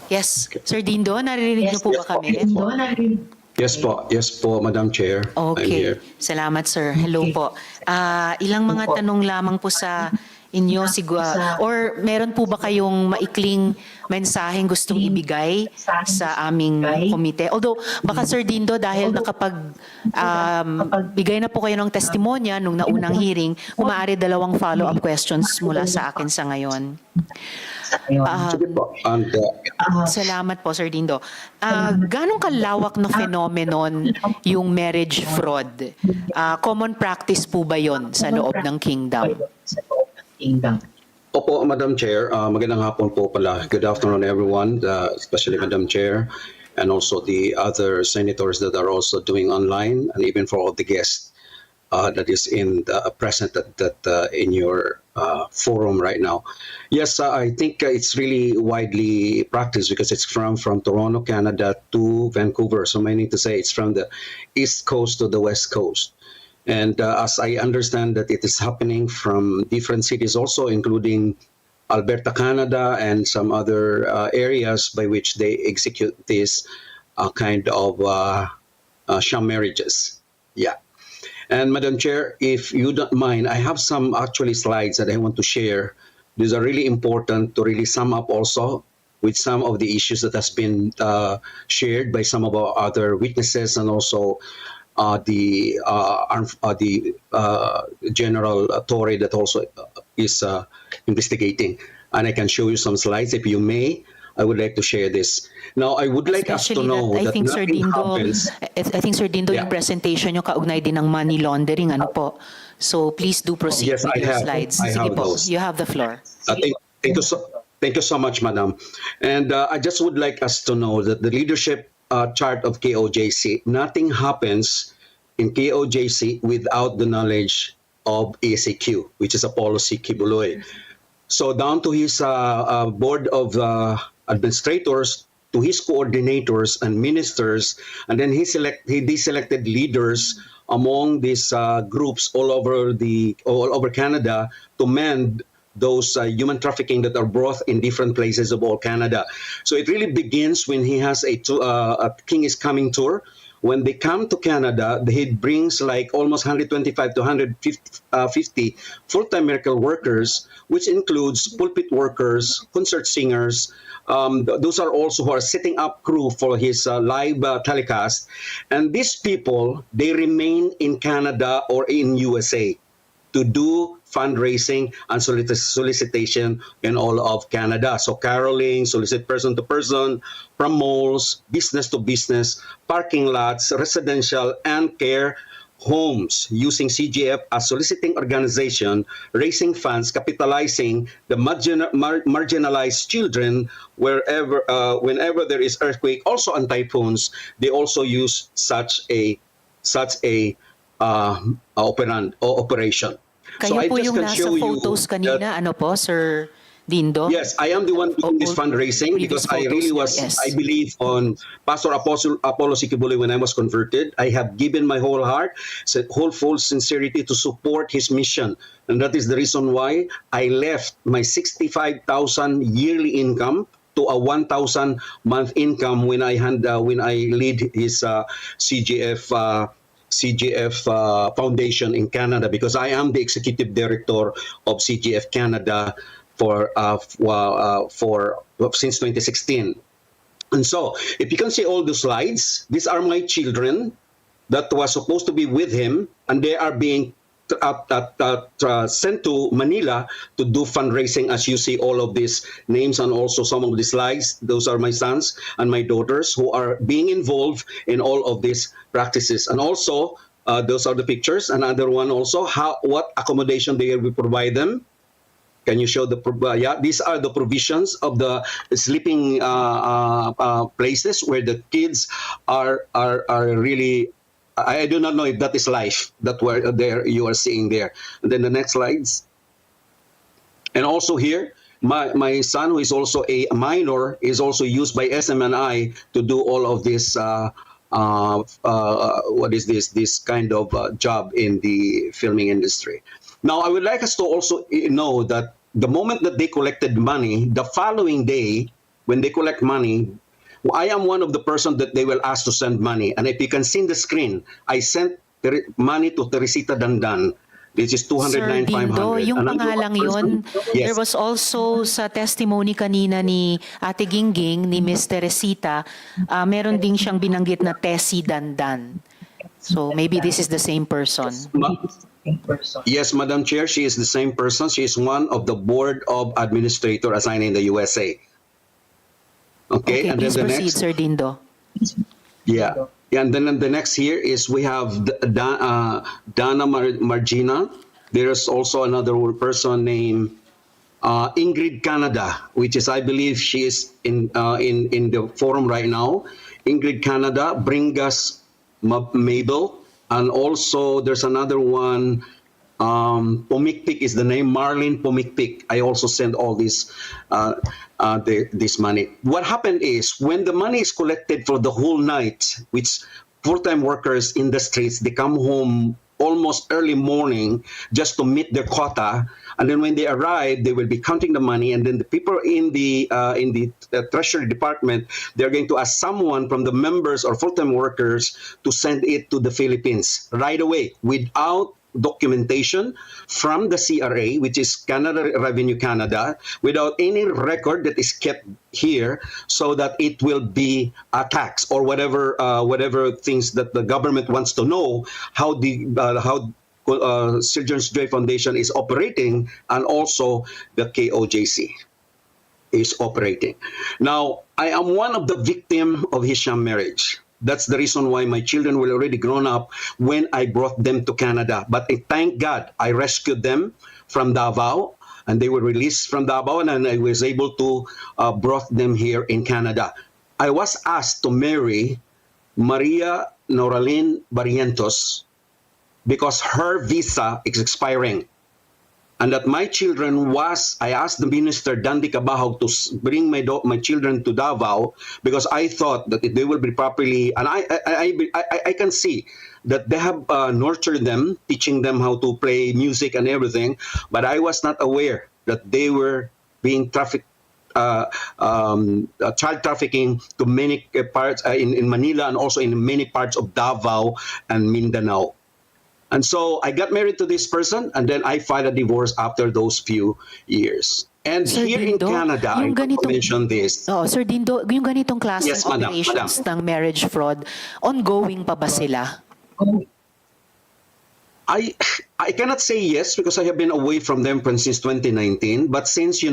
Yes, Sir Dindo, naririnig niyo po ba kami? Yes po, Madam Chair. I'm Okay, here. salamat sir. Hello po. Ilang mga tanong lamang po sa inyo siguro, or meron po ba kayong maikling mensaheng gustong ibigay sa aming komite? Although baka Sir Dindo, dahil bigay na po kayo ng testimonya nung naunang hearing, maaari dalawang follow-up questions mula sa akin sa ngayon. Sige po. And, Salamat po, Sir Dindo. Ganong kalawak na phenomenon yung marriage fraud? Common practice po ba yon sa loob ng kingdom? Opo, Madam Chair. Magandang hapon po pala. Good afternoon, everyone, especially Madam Chair, and also the other senators that are also doing online, and even for all the guests that is present in your forum right now. Yes, I think it's really widely practiced because it's from Toronto, Canada to Vancouver. So I need to say it's from the East Coast to the West Coast. And as I understand that it is happening from different cities also, including Alberta, Canada, and some other areas by which they execute this kind of sham marriages. Yeah. And Madam Chair, if you don't mind, I have some actually slides that I want to share. These are really important to really sum up also with some of the issues that has been shared by some of our other witnesses, and also the General Torre that also is investigating. And I can show you some slides if you may. I would like to share this. Now, I would like us to know that nothing happens. I think Sir Dindo, Yeah. yung presentation nyo kaugnay din ng money laundering, ano po? So please do proceed Yes, with I your have. slides. I Sige have po, those. you have the floor. Thank you so much, Madam. And I just would like us to know that the leadership chart of KOJC, nothing happens in KOJC without the knowledge of ACQ, which is Apollo C. Kibuloy. So down to his board of administrators, to his coordinators and ministers, and then he deselected leaders among these groups all over Canada to mend those human trafficking that are brought in different places of all Canada. So it really begins when he has a King is Coming tour. When they come to Canada, he brings like almost 125 to 150 full-time miracle workers, which includes pulpit workers, concert singers. Those are also who are setting up crew for his live telecast. And these people, they remain in Canada or in USA to do fundraising and solicitation in all of Canada. So caroling, solicit person to person, from malls, business to business, parking lots, residential and care homes, using CGF as soliciting organization, raising funds, capitalizing the marginalized children whenever there is earthquake, also on typhoons. They also use such a operation. Kayo So I po just yung can nasa show you photos that- kanina, ano po, Sir Dindo? Yes, I am the one doing this fundraising Previous because I really photos was, there, yes. I believe on Pastor Apollo Sikibuloy when I was converted. I have given my whole heart, whole full sincerity to support his mission. And that is the reason why I left my 65,000 yearly income to a 1,000 month income when I lead his CGF Foundation in Canada, because I am the executive director of CGF Canada since 2016. And so, if you can see all the slides, these are my children that was supposed to be with him, and they are being sent to Manila to do fundraising. As you see all of these names and also some of the slides, those are my sons and my daughters who are being involved in all of these practices. And also, those are the pictures. Another one also, what accommodation they will provide them. Can you show the these are the provisions of the sleeping places where the kids are really. I do not know if that is life that were there you are seeing there. And then the next slides. And also here, my son, who is also a minor, is also used by SMNI to do all of this. What is this kind of job in the filming industry? Now, I would like us to also know that the moment that they collected money, the following day, when they collect money, I am one of the person that they will ask to send money. And if you can see in the screen, I sent money to Teresita Dandan. This is Sir 209,500. Dindo, yung And I'm the pangalang person- yun, there Yes. was also sa testimony kanina ni Ate Gingging, ni Miss Teresita, meron din siyang binanggit na Tessie Dandan. So maybe this is the same person. Yes, Madam Chair, she is the same person. She is one of the board of administrator assigned in the USA. Okay, Okay, and then please the proceed, next, Sir Dindo. yeah, and then the next here is we have Dana Margina. There is also another person named Ingrid Canada, which is, I believe, she is in the forum right now. Ingrid Canada, Bringas Mabel, and also there's another one. Pomikpik is the name, Marlene Pomikpik. I also send all this this money. What happened is when the money is collected for the whole night, which full-time workers in the streets, they come home almost early morning just to meet their quota, and then when they arrive, they will be counting the money, and then the people in the treasury department, they're going to ask someone from the members or full-time workers to send it to the Philippines right away without documentation from the CRA, which is Canada Revenue Canada, without any record that is kept here, so that it will be a tax or whatever things that the government wants to know how Children's Joy Foundation is operating, and also the KOJC is operating. Now, I am one of the victim of his sham marriage. That's the reason why my children were already grown up when I brought them to Canada. But thank God I rescued them from Davao, and they were released from Davao, and I was able to brought them here in Canada. I was asked to marry Maria Noraline Barrientos because her visa is expiring. And that my children I asked the minister, Dandy Cabahog, to bring my children to Davao, because I thought that they will be properly, and I can see that they have nurtured them, teaching them how to play music and everything, but I was not aware that they were being trafficked, child trafficking to many parts in Manila, and also in many parts of Davao and Mindanao. And so I got married to this person, and then I filed a divorce after those few years. And Sir here in Dindo, Canada, I yung want to ganitong- mention this. Oh, Sir Dindo, yung ganitong klaseng Yes, madam, operations ng marriage fraud, ongoing pa ba sila? I cannot say yes because I have been away from them since 2019. But since,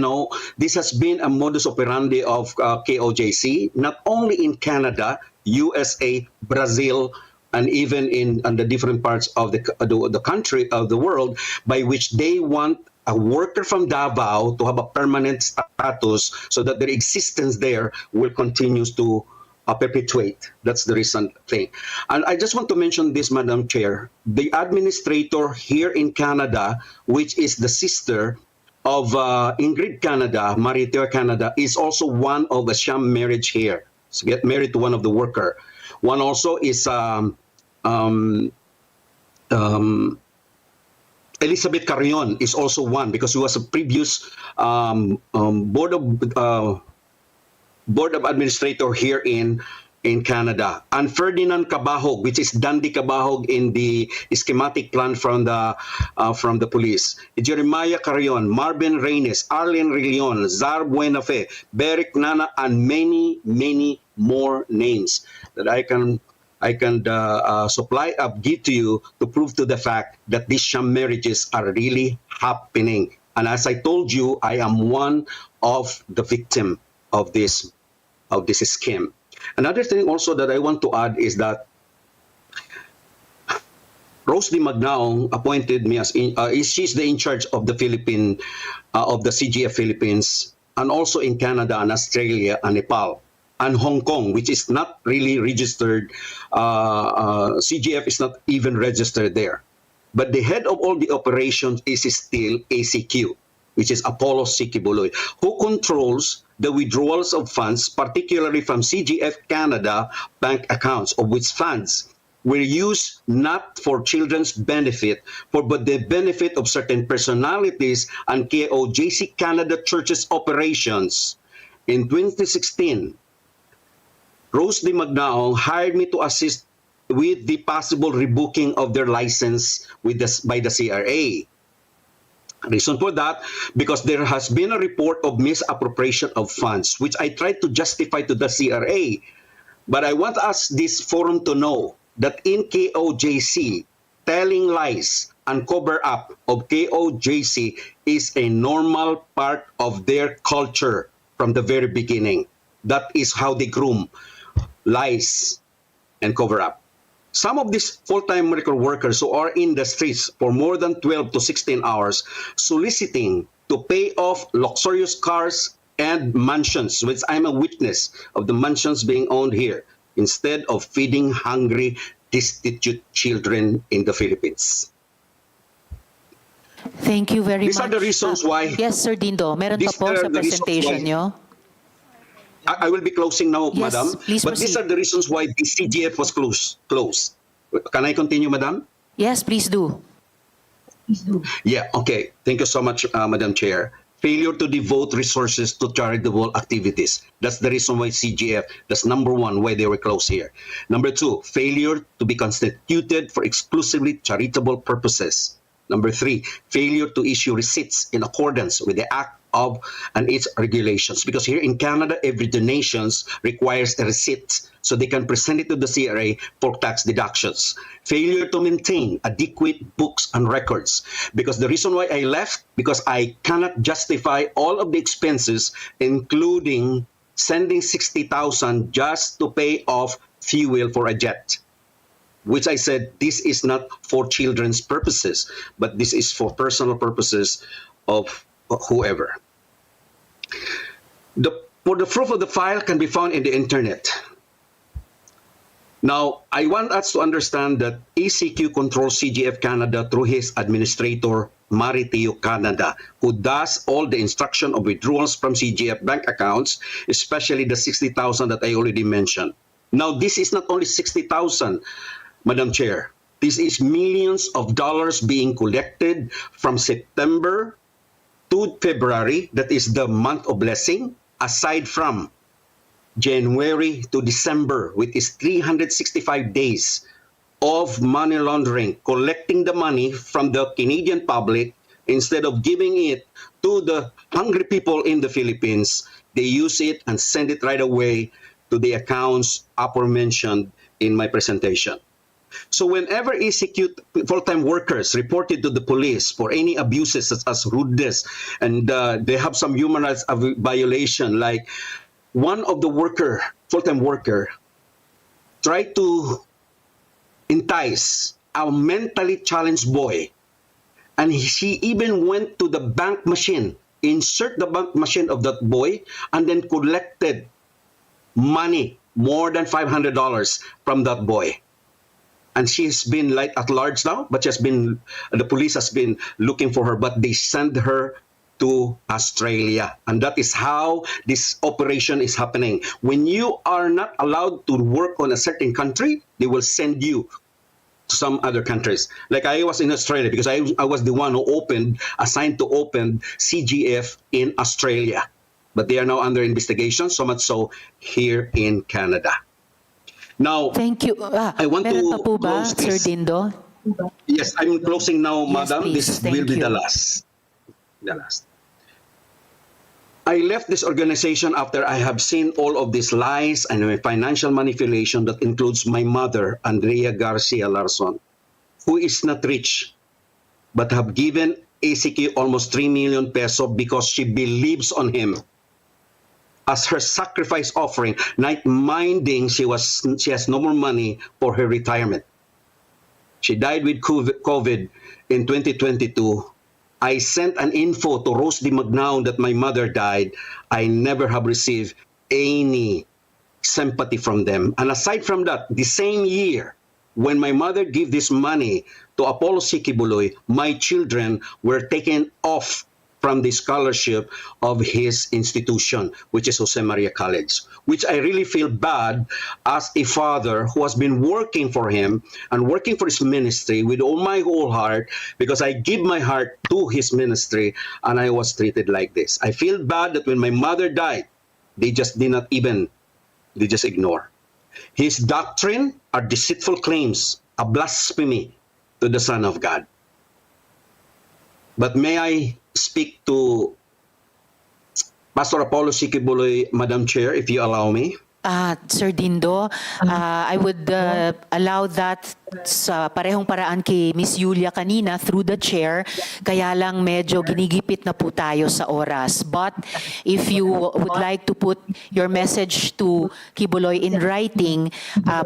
this has been a modus operandi of KOJC, not only in Canada, USA, Brazil, and even in the different parts of the country, of the world, by which they want a worker from Davao to have a permanent status so that their existence there will continue to perpetuate. That's the recent thing. And I just want to mention this, Madam Chair. The administrator here in Canada, which is the sister of Ingrid Canada, Mariteur Canada, is also one of a sham marriage here. So get married to one of the worker. One also is Elizabeth Carrion is also one, because he was a previous board of administrator here in Canada. And Ferdinand Cabahog, which is Dandy Cabahog in the schematic plan from the police. Jeremiah Carrion, Marvin Reynes, Arlen Rillion, Zar Buenafe, Beric Nana, and many, many more names that I can give to you to prove to the fact that these sham marriages are really happening. And as I told you, I am one of the victim of this scheme. Another thing also that I want to add is that Rose Di Magnaong appointed me as she's in charge of the of the CGF Philippines, and also in Canada and Australia and Nepal and Hong Kong, which is not really registered. CGF is not even registered there. But the head of all the operations is still ACQ, which is Apollo Sikibuloy, who controls the withdrawals of funds, particularly from CGF Canada bank accounts, of which funds were used not for children's benefit, but the benefit of certain personalities and KOJC Canada Church's operations. In 2016, Rose de Magnaong hired me to assist with the possible rebooking of their license by the CRA. Reason for that, because there has been a report of misappropriation of funds, which I tried to justify to the CRA. But I want us, this forum, to know that in KOJC, telling lies and cover up of KOJC is a normal part of their culture from the very beginning. That is how they groom lies and cover up. Some of these full-time miracle workers who are in the streets for more than 12 to 16 hours soliciting to pay off luxurious cars and mansions, which I'm a witness of the mansions being owned here, instead of feeding hungry, destitute children in the Philippines. Thank you very These much. are the reasons why. Yes, Sir Dindo. Meron pa These po are sa the reasons presentation why- nyo. I will be closing now, Yes, Madam. please But these proceed. are the reasons why the CGF was closed. Can I continue, Madam? Yes, please do. Yeah, okay. Thank you so much, Madam Chair. Failure to devote resources to charitable activities. That's the reason why CGF, that's number one, why they were closed here. Number two, failure to be constituted for exclusively charitable purposes. Number three, failure to issue receipts in accordance with the Act of and its regulations. Because here in Canada, every donations requires a receipt so they can present it to the CRA for tax deductions. Failure to maintain adequate books and records. Because the reason why I left, because I cannot justify all of the expenses, including sending 60,000 just to pay off fuel for a jet. Which I said, this is not for children's purposes, but this is for personal purposes of whoever. For the proof of the file can be found in the internet. Now, I want us to understand that ECQ controls CGF Canada through his administrator, Mariteo Canada, who does all the instruction of withdrawals from CGF bank accounts, especially the 60,000 that I already mentioned. Now, this is not only 60,000, Madam Chair. This is millions of dollars being collected from September to February, that is the month of blessing, aside from January to December, with its 365 days of money laundering, collecting the money from the Canadian public instead of giving it to the hungry people in the Philippines. They use it and send it right away to the accounts aforementioned in my presentation. So whenever ECQ full-time workers reported to the police for any abuses such as rudeness, and they have some human rights violation, like one of the full-time worker, tried to entice a mentally challenged boy, and she even went to the bank machine, insert the bank machine of that boy, and then collected money, more than $500 from that boy. And she's been like at large now, but the police has been looking for her, but they send her to Australia. And that is how this operation is happening. When you are not allowed to work on a certain country, they will send you to some other countries. Like I was in Australia because I was the one who assigned to open CGF in Australia. But they are now under investigation, so much so here in Canada. Now, Thank you. I want meron to pa po ba, close Sir this. Dindo? Yes, I'm closing now, Yes, Madam. please. This Thank will be the you. last. The last. I left this organization after I have seen all of these lies and financial manipulation that includes my mother, Andrea Garcia Larson, who is not rich, but have given ACQ almost 3 million pesos because she believes on him as her sacrifice offering, not minding she has no more money for her retirement. She died with COVID in 2022. I sent an info to Rose de Magnaong that my mother died. I never have received any sympathy from them. And aside from that, the same year, when my mother gave this money to Apollo Sikibuloy, my children were taken off from the scholarship of his institution, which is Jose Maria College, which I really feel bad as a father who has been working for him and working for his ministry with all my whole heart, because I give my heart to his ministry and I was treated like this. I feel bad that when my mother died, they just ignore. His doctrine are deceitful claims, a blasphemy to the Son of God. But may I speak to Pastor Apollo C. Kibuloy, Madam Chair, if you allow me? Sir Dindo, I would allow that sa parehong paraan kay Miss Yulia kanina through the chair, kaya lang medyo ginigipit na po tayo sa oras. But if you would like to put your message to Kibuloy in writing,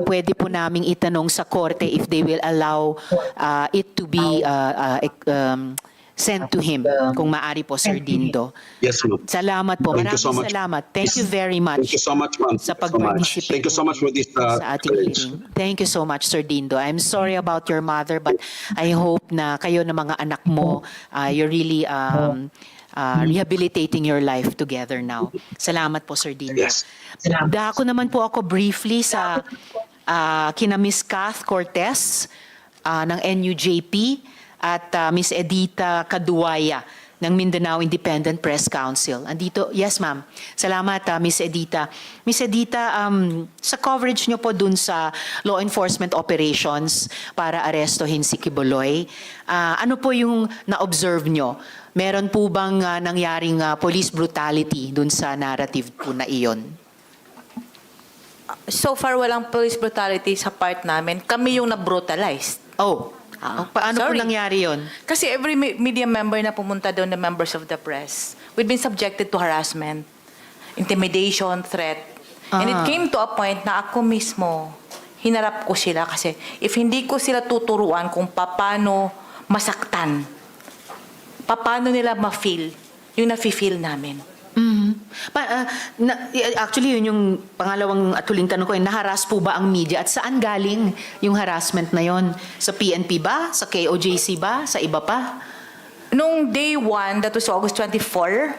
pwede po naming itanong sa korte if they will allow it to be sent to him, kung maaari po, Sir Dindo. Yes, ma'am. Salamat po. Thank you so Maraming much. salamat. Thank you very much. Thank you so much, ma'am. Sa Thank you so much. pag-participate Thank you so much for this sa ating courage. hearing. Thank you so much, Sir Dindo. I'm sorry about your mother, but I hope na kayo na mga anak mo, you're really rehabilitating your life together now. Salamat po, Sir Dindo. Yes. Dako naman po ako briefly sa kina Miss Kath Cortez ng NUJP at Miss Edita Caduaya ng Mindanao Independent Press Council. Andito, yes ma'am. Salamat Miss Edita. Miss Edita, sa coverage nyo po dun sa law enforcement operations para arestohin si Kibuloy, ano po yung na-observe nyo? Meron po bang nangyaring police brutality dun sa narrative po na iyon? So far, walang police brutality sa part namin. Kami yung na-brutalized. Oh, paano po Sorry. nangyari yon? Kasi every media member na pumunta doon, the members of the press, we've been subjected to harassment, intimidation, threat. And it came to a point na ako mismo, hinarap ko sila kasi if hindi ko sila tuturuan kung paano masaktan, paano nila ma-feel yung nafe-feel namin. Actually, yun yung pangalawang at huling tanong ko, naharas po ba ang media at saan galing yung harassment na yon? Sa PNP ba? Sa KOJC ba? Sa iba pa? Nung day 1, that was August 24,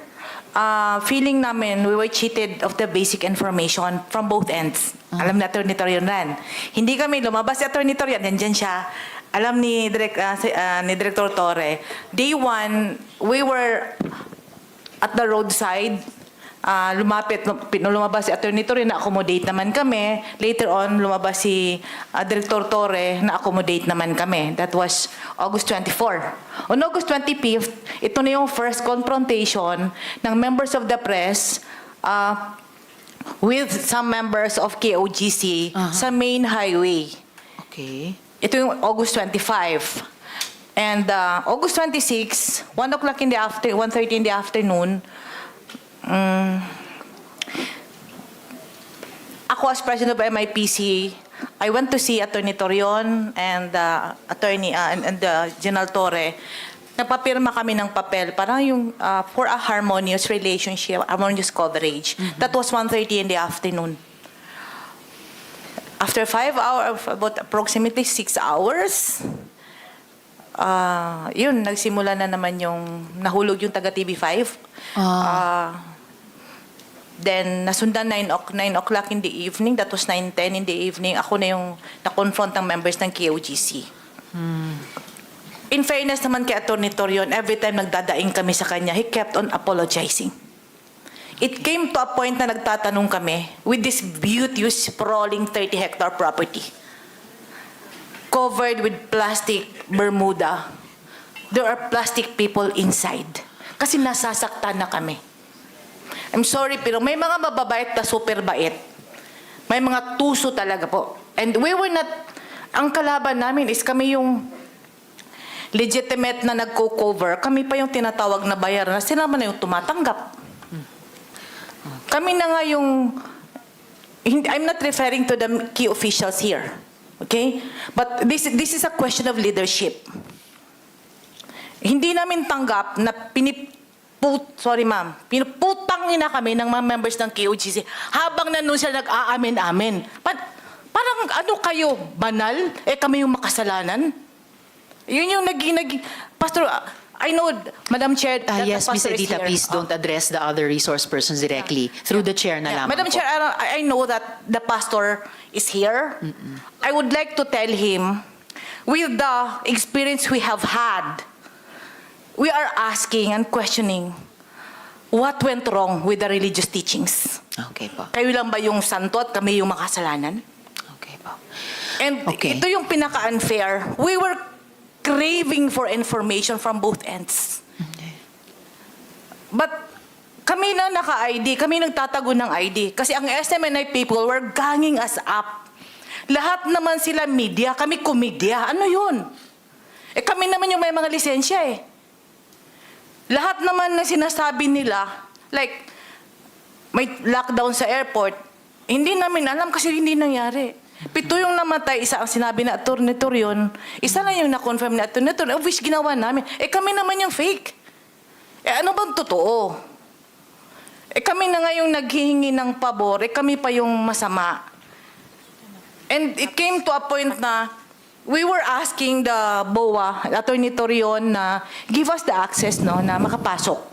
feeling namin we were cheated of the basic information from both ends. Alam na Attorney Torion ran. Hindi kami lumabas si Attorney Torion, nandyan siya. Alam ni Director Torre. Day 1, we were at the roadside, lumabas si Attorney Torre, na-accommodate naman kami. Later on, lumabas si Director Torre, na-accommodate naman kami. That was August 24. On August 25th, ito na yung first confrontation ng members of the press with some members of KOGC sa main highway. Okay. Ito yung August 25. And August 26, 1 o'clock in the afternoon, 1:30 in the afternoon, ako as president of MIPC, I went to see Attorney Torion and General Torre. Nagpapirma kami ng papel para yung for a harmonious relationship, harmonious coverage. That was 1:30 in the afternoon. After 5 hours, about approximately 6 hours, yun, nagsimula na naman yung nahulog yung taga TV5. Then, nasundan 9 o'clock in the evening. That was 9:10 in the evening. Ako na yung na-confront ng members ng KOGC. In fairness naman kay Attorney Torion, every time nagdadaing kami sa kanya, he kept on apologizing. It came to a point na nagtatanong kami with this beauteous, sprawling 30-hectare property, covered with plastic Bermuda. There are plastic people inside. Kasi nasasaktan na kami. I'm sorry, pero may mga mababait na super bait. May mga tuso talaga po. And we were not, ang kalaban namin is kami yung legitimate na nagko-cover. Kami pa yung tinatawag na bayaran na sila man na yung tumatanggap. Kami na nga yung, I'm not referring to the key officials here. Okay? But this is a question of leadership. Hindi namin tanggap na pinuputang ina kami ng mga members ng KOGC habang nandun sila nag-aamin-amin. Parang ano kayo, banal? Kami yung makasalanan? Yun yung Pastor, I know, Madam Chair, that Yes, the Ms. pastor is Edita, here. please don't address the other resource persons directly. Through the chair na lamang Madam po. Chair, I know that the pastor is here. I would like to tell him, with the experience we have had, we are asking and questioning, what went wrong with the religious teachings? Okay po. Kayo lang ba yung santo at kami yung makasalanan? Okay po. And Okay. ito yung pinaka-unfair. We were craving for information from both ends. But kami na naka-ID, kami nagtatago ng ID. Kasi ang SMNI people were ganging us up. Lahat naman sila media, kami komedya. Ano yun? Kami naman yung may mga lisensya eh. Lahat naman na sinasabi nila, like, may lockdown sa airport, hindi namin alam kasi hindi nangyari. 7 yung namatay, isa ang sinabi na Atty. Torion, isa lang yung na-confirm na Atty. Torion, of which ginawa namin. Kami naman yung fake. Ano bang totoo? Kami na nga yung naghihingi ng pabor, kami pa yung masama. And it came to a point na we were asking the BOA, Atty. Torion, na give us the access na makapasok.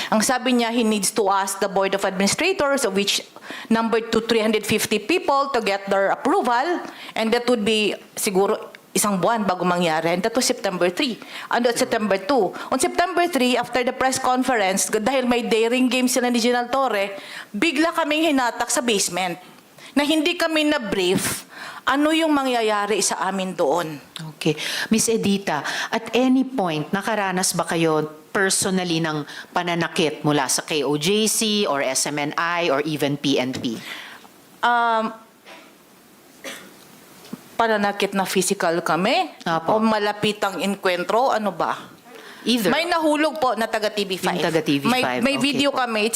Ang sabi niya, he needs to ask the Board of Administrators, of which numbered to 350 people to get their approval. And that would be siguro isang buwan bago mangyari. And that was September 3. And at September 2. On September 3, after the press conference, dahil may daring game sila ni General Torre, bigla kaming hinatak sa basement na hindi kami na-brief ano yung mangyayari sa amin doon. Okay. Miss Edita, at any point, nakaranas ba kayo personally ng pananakit mula sa KOJC or SMNI or even PNP? Pananakit na physical kami? Apo. O malapitang enkwentro? Ano ba? Either. May nahulog po na taga TV5. Yung taga TV5, May okay video po. kami.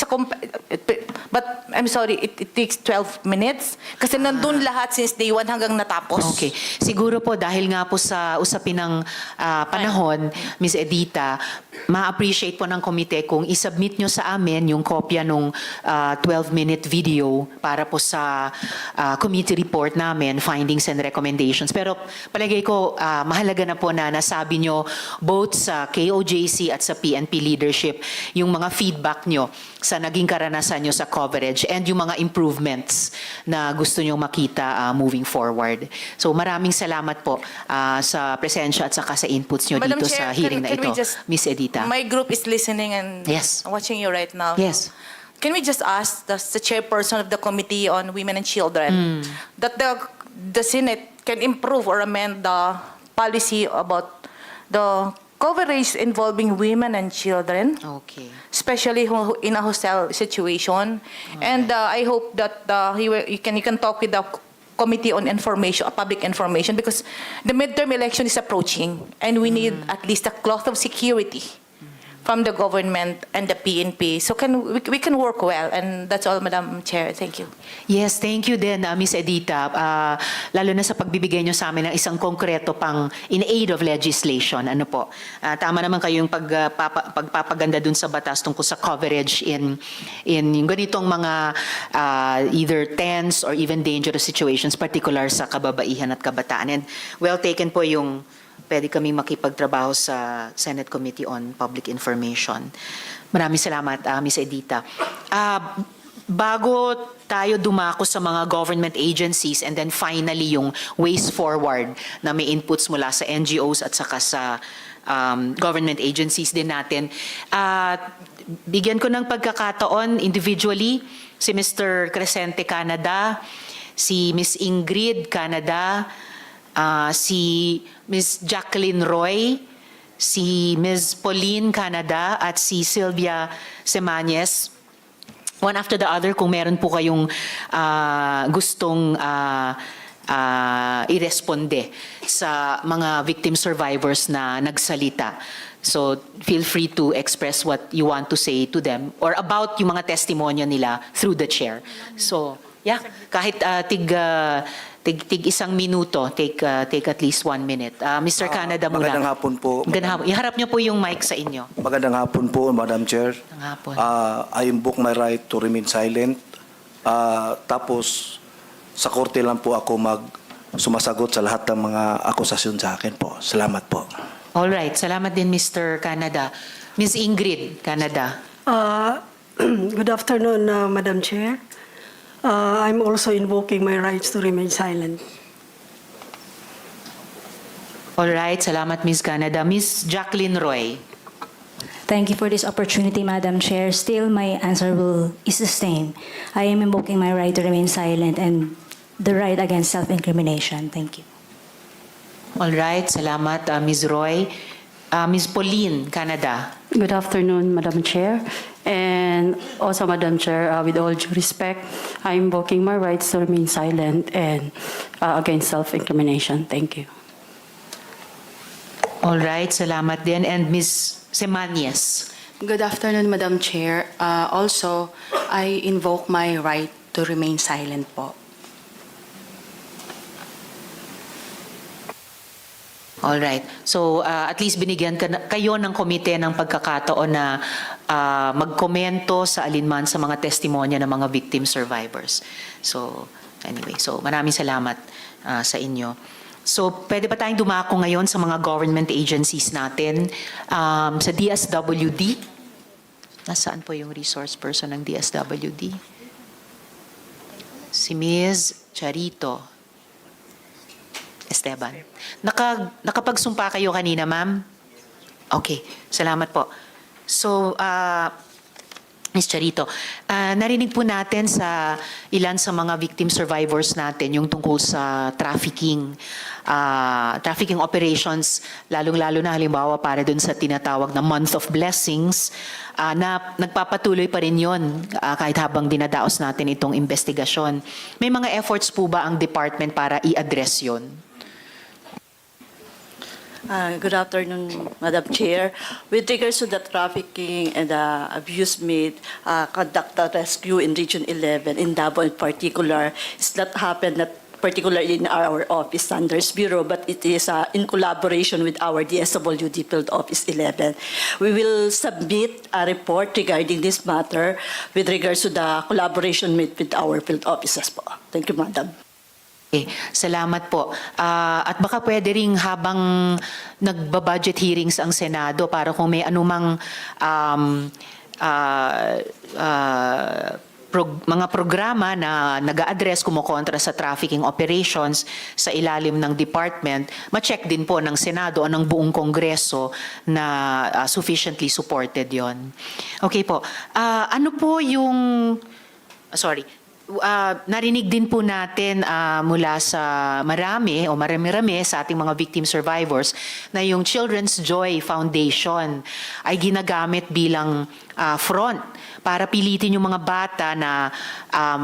But I'm sorry, it takes 12 minutes. Kasi nandun lahat since day 1 hanggang natapos. Okay. Siguro po dahil nga po sa usapin ng panahon, Ms. Edita, ma-appreciate po ng komite kung isubmit nyo sa amin yung kopya nung 12-minute video para po sa committee report namin, findings and recommendations. Pero palagay ko, mahalaga na po na nasabi nyo both sa KOJC at sa PNP leadership yung mga feedback nyo sa naging karanasan nyo sa coverage and yung mga improvements na gusto nyo makita moving forward. So maraming salamat po sa presensya at saka sa inputs nyo Madam dito Chair, sa hearing can na we ito. just- Miss Edita. My group is listening and Yes. watching you right now. Yes. Can we just ask the chairperson of the Committee on Women and Children that the Senate can improve or amend the policy about the coverage involving women and children, Okay. especially in a hostile situation. And I hope that you can talk with the Committee on Information, Public Information, because the midterm election is approaching, and we need at least a cloth of security from the government and the PNP. So we can work well, and that's all, Madam Chair. Thank you. Yes, thank you din, Miss Edita. Lalo na sa pagbibigay nyo sa amin ng isang konkreto pang in aid of legislation. Ano po? Tama naman kayong pagpapaganda dun sa batas tungkol sa coverage in yung ganitong mga either tense or even dangerous situations, particular sa kababaihan at kabataan. And well taken po yung pwede kami makipagtrabaho sa Senate Committee on Public Information. Maraming salamat, Ms. Edita. Bago tayo dumako sa mga government agencies and then finally yung ways forward na may inputs mula sa NGOs at saka sa government agencies din natin, bigyan ko ng pagkakataon individually si Mr. Crescente Canada, si Ms. Ingrid Canada, si Ms. Jacqueline Roy, si Ms. Pauline Canada at si Sylvia Semañez. One after the other, kung meron po kayong gustong iresponde sa mga victim survivors na nagsalita. So feel free to express what you want to say to them or about yung mga testimonya nila through the chair. So yeah, kahit tig isang minuto, take at least 1 minute. Mr. Canada muna. Magandang hapon po. Magandang hapon. Iharap niyo po yung mic sa inyo. Magandang hapon po, Madam Chair. Magandang hapon. I invoke my right to remain silent. Tapos, sa korte lang po ako sumasagot sa lahat ng mga akusasyon sa akin po. Salamat po. All right. Salamat din, Mr. Canada. Ms. Ingrid Canada. Good afternoon, Madam Chair. I'm also invoking my rights to remain silent. All right. Salamat, Ms. Canada. Ms. Jacqueline Roy. Thank you for this opportunity, Madam Chair. Still, my answer is the same. I am invoking my right to remain silent and the right against self-incrimination. Thank you. All right, salamat, Ms. Roy. Ms. Pauline, Canada. Good afternoon, Madam Chair. And also, Madam Chair, with all due respect, I'm invoking my rights to remain silent and against self-incrimination. Thank you. All right, salamat din. And Ms. Semanyes. Good afternoon, Madam Chair. Also, I invoke my right to remain silent po. All right. So at least binigyan kayo ng komite ng pagkakataon na magkomento sa alinman sa mga testimonya ng mga victim survivors. So anyway, so maraming salamat sa inyo. So pwede ba tayong dumako ngayon sa mga government agencies natin? Sa DSWD, nasaan po yung resource person ng DSWD? Si Ms. Charito Esteban. Nakapagsumpa kayo kanina, ma'am? Okay, salamat po. So, Ms. Charito, narinig po natin sa ilan sa mga victim survivors natin yung tungkol sa trafficking operations, lalong-lalo na halimbawa para dun sa tinatawag na Month of Blessings, na nagpapatuloy pa rin yun kahit habang dinadaos natin itong investigasyon. May mga efforts po ba ang department para i-address yun? Good afternoon, Madam Chair. With regards to the trafficking and abuse made, conduct a rescue in Region 11, in Davao in particular, it's not happened not particularly in our office, Standards Bureau, but it is in collaboration with our DSWD Field Office 11. We will submit a report regarding this matter with regards to the collaboration made with our field offices po. Thank you, Madam. Okay, salamat po. At baka pwede ring habang nagbabudget hearings ang Senado para kung may anumang mga programa na nag-a-address kumokontra sa trafficking operations sa ilalim ng department, ma-check din po ng Senado o ng buong Kongreso na sufficiently supported yon. Okay po. Ano po yung... Sorry. Narinig din po natin mula sa marami-rami sa ating mga victim survivors na yung Children's Joy Foundation ay ginagamit bilang front para pilitin yung mga bata na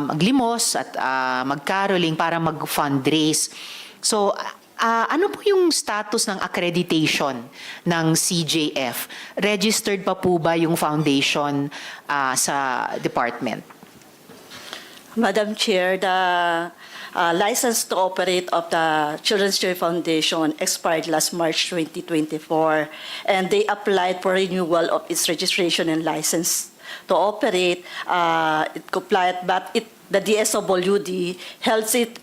maglimos at mag-caroling para mag-fundraise. So, ano po yung status ng accreditation ng CJF? Registered pa po ba yung foundation sa department? Madam Chair, the license to operate of the Children's Joy Foundation expired last March 2024, and they applied for renewal of its registration and license to operate. It complied, but the DSWD held its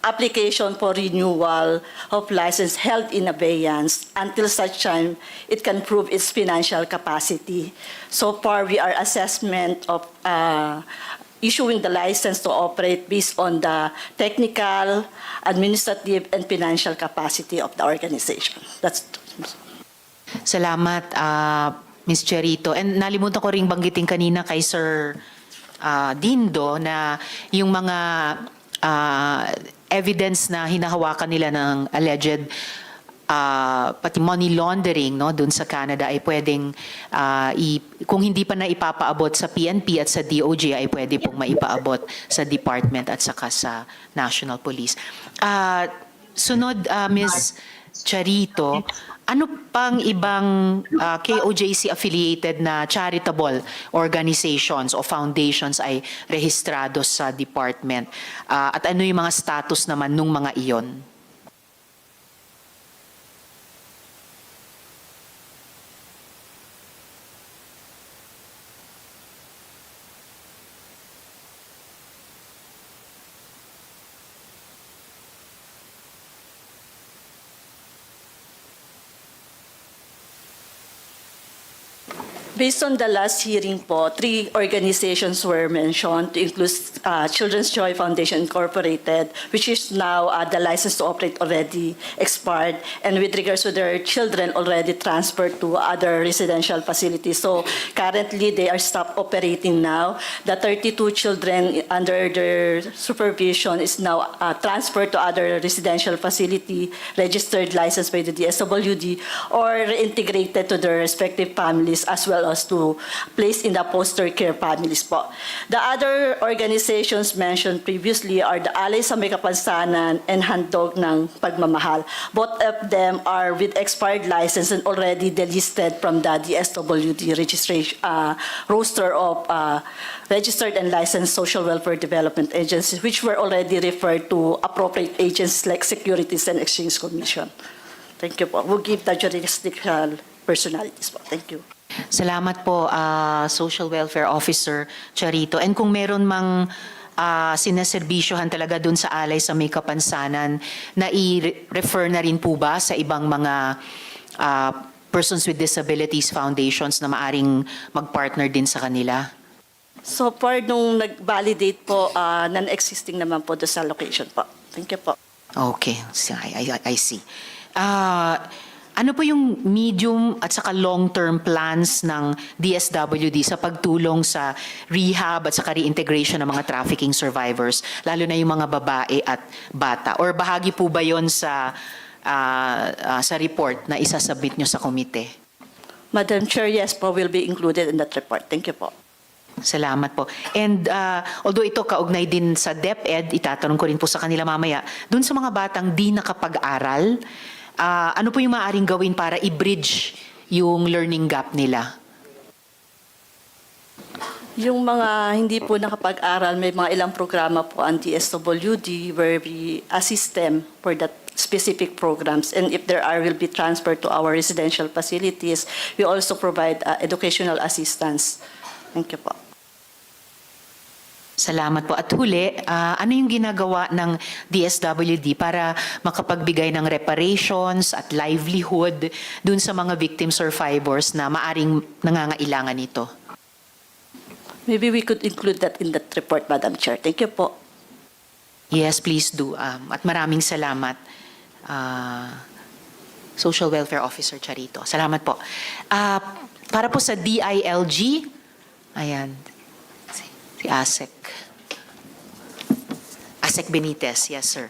application for renewal of license held in abeyance until such time it can prove its financial capacity. So far, we are assessment of issuing the license to operate based on the technical, administrative, and financial capacity of the organization. That's Salamat, Ms. Charito. And nalimutan ko ring banggitin kanina kay Sir Dindo na yung mga evidence na hinahawakan nila ng alleged pati money laundering dun sa Canada ay pwedeng kung hindi pa na ipapaabot sa PNP at sa DOJ ay pwede pong maipaabot sa department at saka sa National Police. Sunod, Ms. Charito, ano pang ibang KOJC affiliated na charitable organizations o foundations ay rehistrado sa department? At ano yung mga status naman nung mga iyon? Based on the last hearing po, 3 organizations were mentioned to include Children's Joy Foundation Incorporated, which is now the license to operate already expired, and with regards to their children already transferred to other residential facilities. So currently, they are stopped operating now. The 32 children under their supervision is now transferred to other residential facility, registered, licensed by the DSWD, or reintegrated to their respective families as well as to place in the foster care families po. The other organizations mentioned previously are the Alay sa May Kapansanan and Handog ng Pagmamahal. Both of them are with expired license and already delisted from the DSWD registration roster of registered and licensed social welfare development agencies, which were already referred to appropriate agencies like Securities and Exchange Commission. Thank you po. We'll give the jurisdictional personalities po. Thank you. Salamat po, Social Welfare Officer Charito. And kung meron mang sinaserbisyohan talaga dun sa Alay sa May Kapansanan, na i-refer na rin po ba sa ibang mga Persons with Disabilities Foundations na maaring mag-partner din sa kanila? So far, nung nag-validate po, non-existing naman po doon sa location po. Thank you po. Okay, I see. Ano po yung medium at saka long-term plans ng DSWD sa pagtulong sa rehab at saka reintegration ng mga trafficking survivors, lalo na yung mga babae at bata? Or bahagi po ba yon sa report na isasubmit nyo sa komite? Madam Chair, yes po, will be included in that report. Thank you po. Salamat po. And although ito kaugnay din sa DepEd, itatanong ko rin po sa kanila mamaya, dun sa mga batang di nakapag-aral, ano po yung maaaring gawin para i-bridge yung learning gap nila? Yung mga hindi po nakapag-aral, may mga ilang programa po ang DSWD where we assist them for that specific programs. And if there are, will be transferred to our residential facilities. We also provide educational assistance. Thank you po. Salamat po. At huli, ano yung ginagawa ng DSWD para makapagbigay ng reparations at livelihood dun sa mga victim survivors na maaring nangangailangan nito? Maybe we could include that in that report, Madam Chair. Thank you po. Yes, please do. At maraming salamat, Social Welfare Officer Charito. Salamat po. Para po sa DILG, ayan, si Asek. Asek Benitez, yes sir.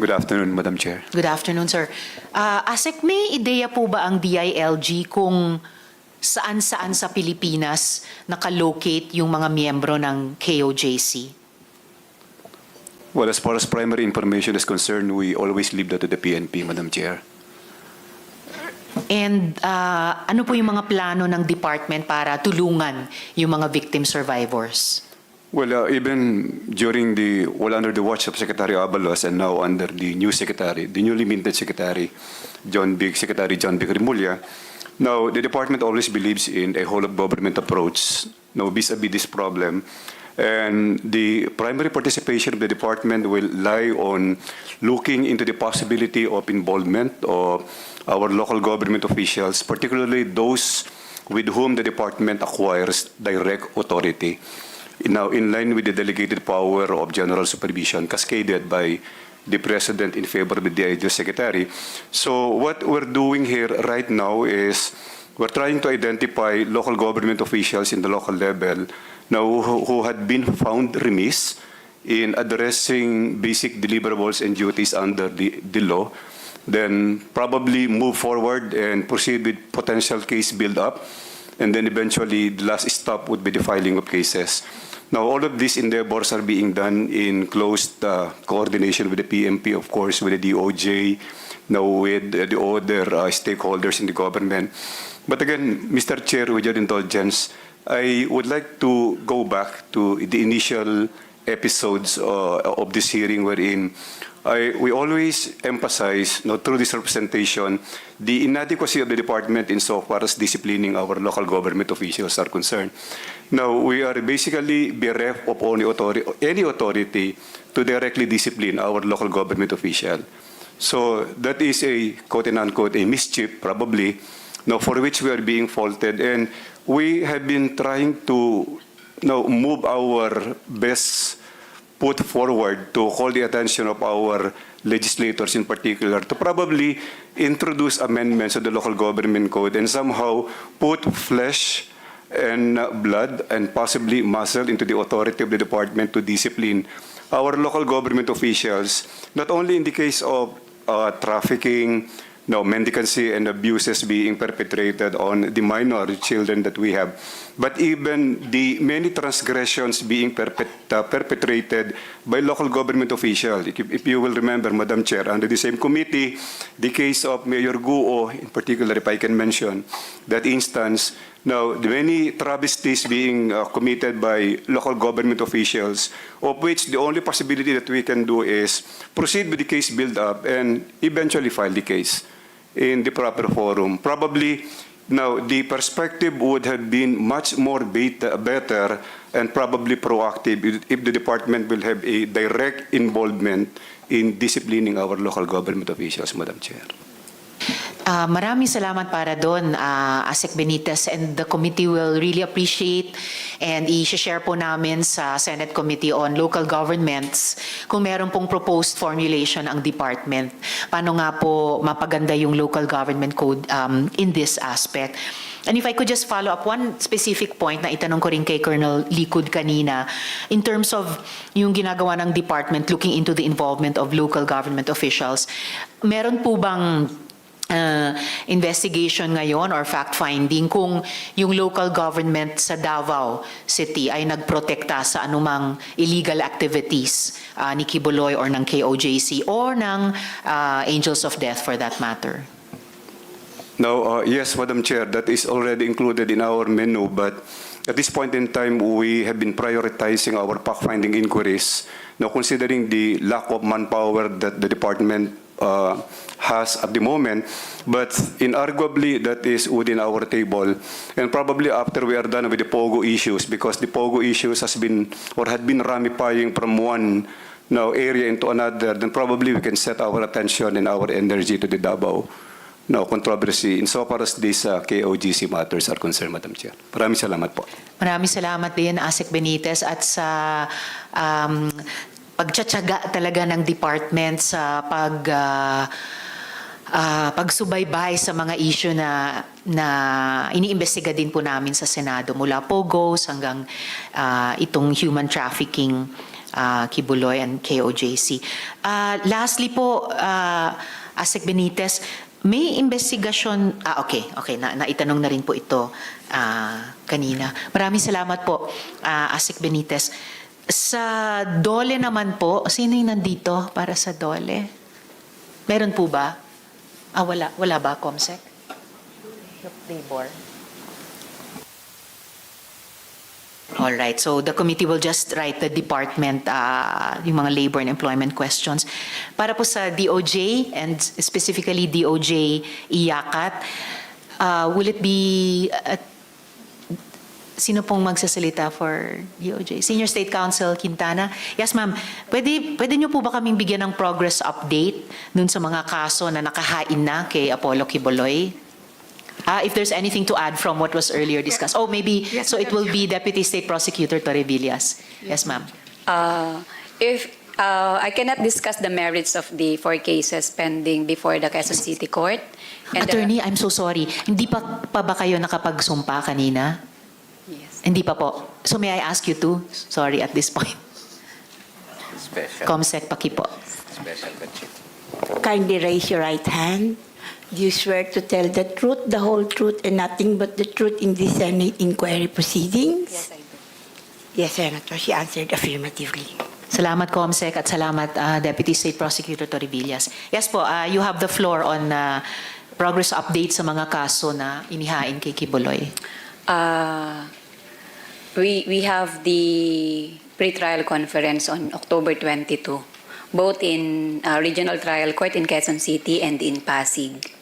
Good afternoon, Madam Chair. Good afternoon, sir. Asek, may ideya po ba ang DILG kung saan-saan sa Pilipinas nakalocate yung mga miyembro ng KOJC? Well, as far as primary information is concerned, we always leave that to the PNP, Madam Chair. And ano po yung mga plano ng department para tulungan yung mga victim survivors? Well, even during under the watch of Secretary Abalos and now under the new secretary, the newly minted secretary, Secretary John Vic Rimulya, now the department always believes in a whole of government approach, vis-a-vis this problem. And the primary participation of the department will lie on looking into the possibility of involvement of our local government officials, particularly those with whom the department acquires direct authority. Now, in line with the delegated power of general supervision cascaded by the President in favor of the DILG Secretary. So what we're doing here right now is we're trying to identify local government officials in the local level now who had been found remiss in addressing basic deliverables and duties under the law, then probably move forward and proceed with potential case build-up, and then eventually the last stop would be the filing of cases. Now, all of these endeavors are being done in close coordination with the PMP, of course, with the DOJ, now with the other stakeholders in the government. But again, Mr. Chair, with your indulgence, I would like to go back to the initial episodes of this hearing wherein we always emphasize, through this representation, the inadequacy of the department insofar as disciplining our local government officials are concerned. Now, we are basically bereft of any authority to directly discipline our local government official. So that is a quote and unquote a mischief probably for which we are being faulted. And we have been trying to move our best put forward to call the attention of our legislators in particular to probably introduce amendments to the local government code and somehow put flesh and blood and possibly muscle into the authority of the department to discipline our local government officials, not only in the case of trafficking, mendicancy and abuses being perpetrated on the minor children that we have, but even the many transgressions being perpetrated by local government officials. If you will remember, Madam Chair, under the same committee, the case of Mayor Guo, in particular, if I can mention that instance, now, the many travesties being committed by local government officials, of which the only possibility that we can do is proceed with the case build-up and eventually file the case in the proper forum. Probably, now, the perspective would have been much more better and probably proactive if the department will have a direct involvement in disciplining our local government officials, Madam Chair. Maraming salamat para doon, Asek Benitez, and the committee will really appreciate and i-share po namin sa Senate Committee on Local Governments kung meron pong proposed formulation ang department. Paano nga po mapaganda yung local government code in this aspect. And if I could just follow up one specific point na itanong ko rin kay Colonel Likud kanina, in terms of yung ginagawa ng department looking into the involvement of local government officials, meron po bang investigation ngayon or fact-finding kung yung local government sa Davao City ay nagprotekta sa anumang illegal activities ni Kibuloy or ng KOJC or ng Angels of Death for that matter? Now, yes, Madam Chair, that is already included in our menu, but at this point in time, we have been prioritizing our fact-finding inquiries, now considering the lack of manpower that the department has at the moment, but inarguably that is within our table. And probably after we are done with the POGO issues, because the POGO issues has been or had been ramifying from one area into another, then probably we can set our attention and our energy to the Davao controversy insofar as these KOGC matters are concerned, Madam Chair. Maraming salamat po. Maraming salamat din, Asek Benitez, at sa pagtsatsaga talaga ng department sa pagsubaybay sa mga issue na iniimbestiga din po namin sa Senado mula POGOs hanggang itong human trafficking, Kibuloy and KOJC. Lastly po, Asek Benitez, may investigasyon, okay, naitanong na rin po ito kanina. Maraming salamat po, Asek Benitez. Sa DOLE naman po, sino yung nandito para sa DOLE? Meron po ba? Wala ba, Comsec? Labor. All right, so the committee will just write the department yung mga labor and employment questions. Para po sa DOJ and specifically DOJ Iyakat, will it be sino pong magsasalita for DOJ? Senior State Counsel Quintana. Yes, ma'am. Pwede niyo po ba kaming bigyan ng progress update dun sa mga kaso na nakahain na kay Apollo Kibuloy? If there's anything to add from what was earlier discussed. Oh, maybe, yes, so it will be Deputy State Prosecutor Torrevillas. Yes, ma'am. I cannot discuss the merits of the 4 cases pending before the Quezon City Court. And Attorney, I'm so sorry. Hindi pa ba kayo nakapagsumpa kanina? yes. Hindi pa po. So may I ask you to? Sorry at this point. Comsec Paki po. Kindly raise your right hand. Do you swear to tell the truth, the whole truth, and nothing but the truth in the Senate inquiry proceedings? Yes, I do. Yes, Senator. She answered affirmatively. Salamat, Comsec, at salamat, Deputy State Prosecutor Torrevillas. Yes po, you have the floor on progress update sa mga kaso na inihain kay Kibuloy. We have the pre-trial conference on October 22, both in Regional Trial Court in Quezon City and in Pasig.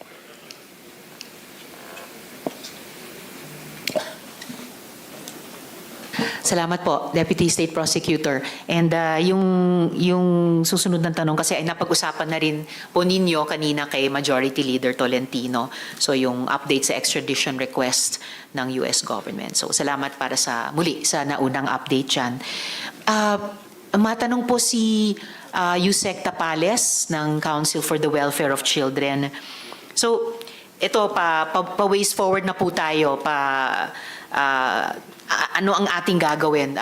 Salamat po, Deputy State Prosecutor. And yung susunod ng tanong kasi ay napag-usapan na rin po ninyo kanina kay Majority Leader Tolentino. So yung update sa extradition request ng US government. So salamat para sa muli sa naunang update dyan. Matanong po si Yusek Tapales ng Council for the Welfare of Children. So ito pa ways forward na po tayo ano ang ating gagawin?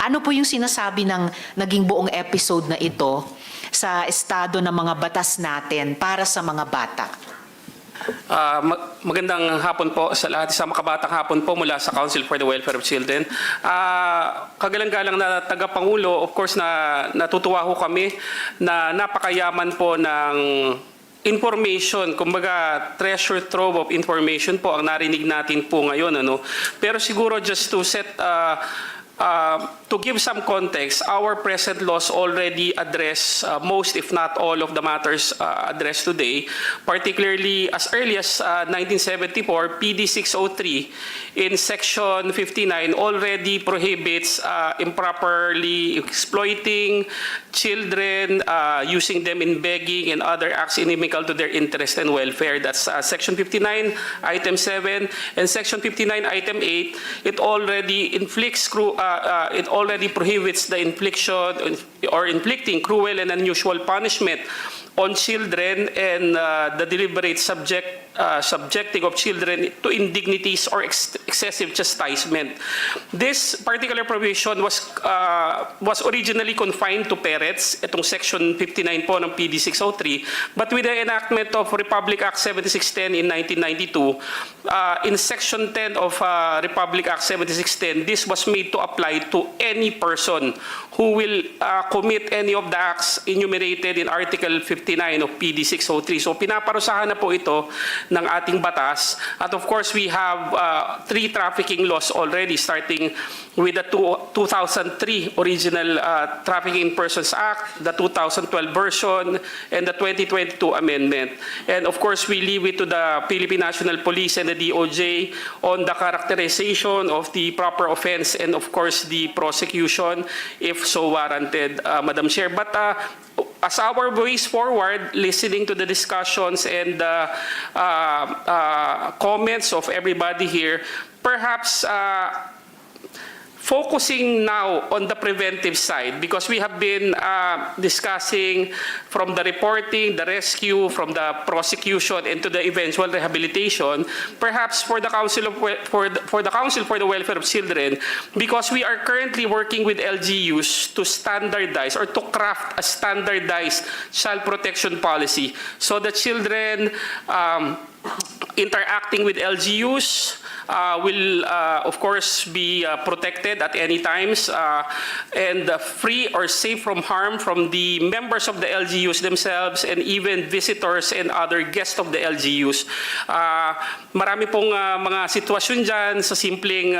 Ano po yung sinasabi ng naging buong episode na ito sa estado ng mga batas natin para sa mga bata? Magandang hapon po sa lahat. Sa makabatang hapon po mula sa Council for the Welfare of Children. Kagalang-galang na tagapangulo, of course na natutuwa ho kami na napakayaman po ng information, kumbaga treasure trove of information po ang narinig natin po ngayon. Pero siguro just to set to give some context, our present laws already address most, if not all, of the matters addressed today. Particularly, as early as 1974, PD 603 in Section 59 already prohibits improperly exploiting children, using them in begging and other acts inimical to their interest and welfare. That's Section 59, Item 7, and Section 59, Item 8. It already inflicts it already prohibits the infliction or inflicting cruel and unusual punishment on children and the deliberate subjecting of children to indignities or excessive chastisement. This particular provision was originally confined to parents, itong Section 59 po ng PD 603, but with the enactment of Republic Act 7610 in 1992, in Section 10 of Republic Act 7610, this was made to apply to any person who will commit any of the acts enumerated in Article 59 of PD 603. So pinaparusahan na po ito ng ating batas. At of course, we have 3 trafficking laws already, starting with the 2003 original Trafficking Persons Act, the 2012 version, and the 2022 amendment. And of course, we leave it to the Philippine National Police and the DOJ on the characterization of the proper offense and of course the prosecution if so warranted, Madam Chair. But as our ways forward, listening to the discussions and comments of everybody here, perhaps focusing now on the preventive side, because we have been discussing from the reporting, the rescue, from the prosecution, and to the eventual rehabilitation. Perhaps for the Council for the Council for the Welfare of Children, because we are currently working with LGUs to standardize or to craft a standardized child protection policy, so the children interacting with LGUs will of course be protected at any times and free or safe from harm from the members of the LGUs themselves and even visitors and other guests of the LGUs. Marami pong mga sitwasyon dyan sa simpleng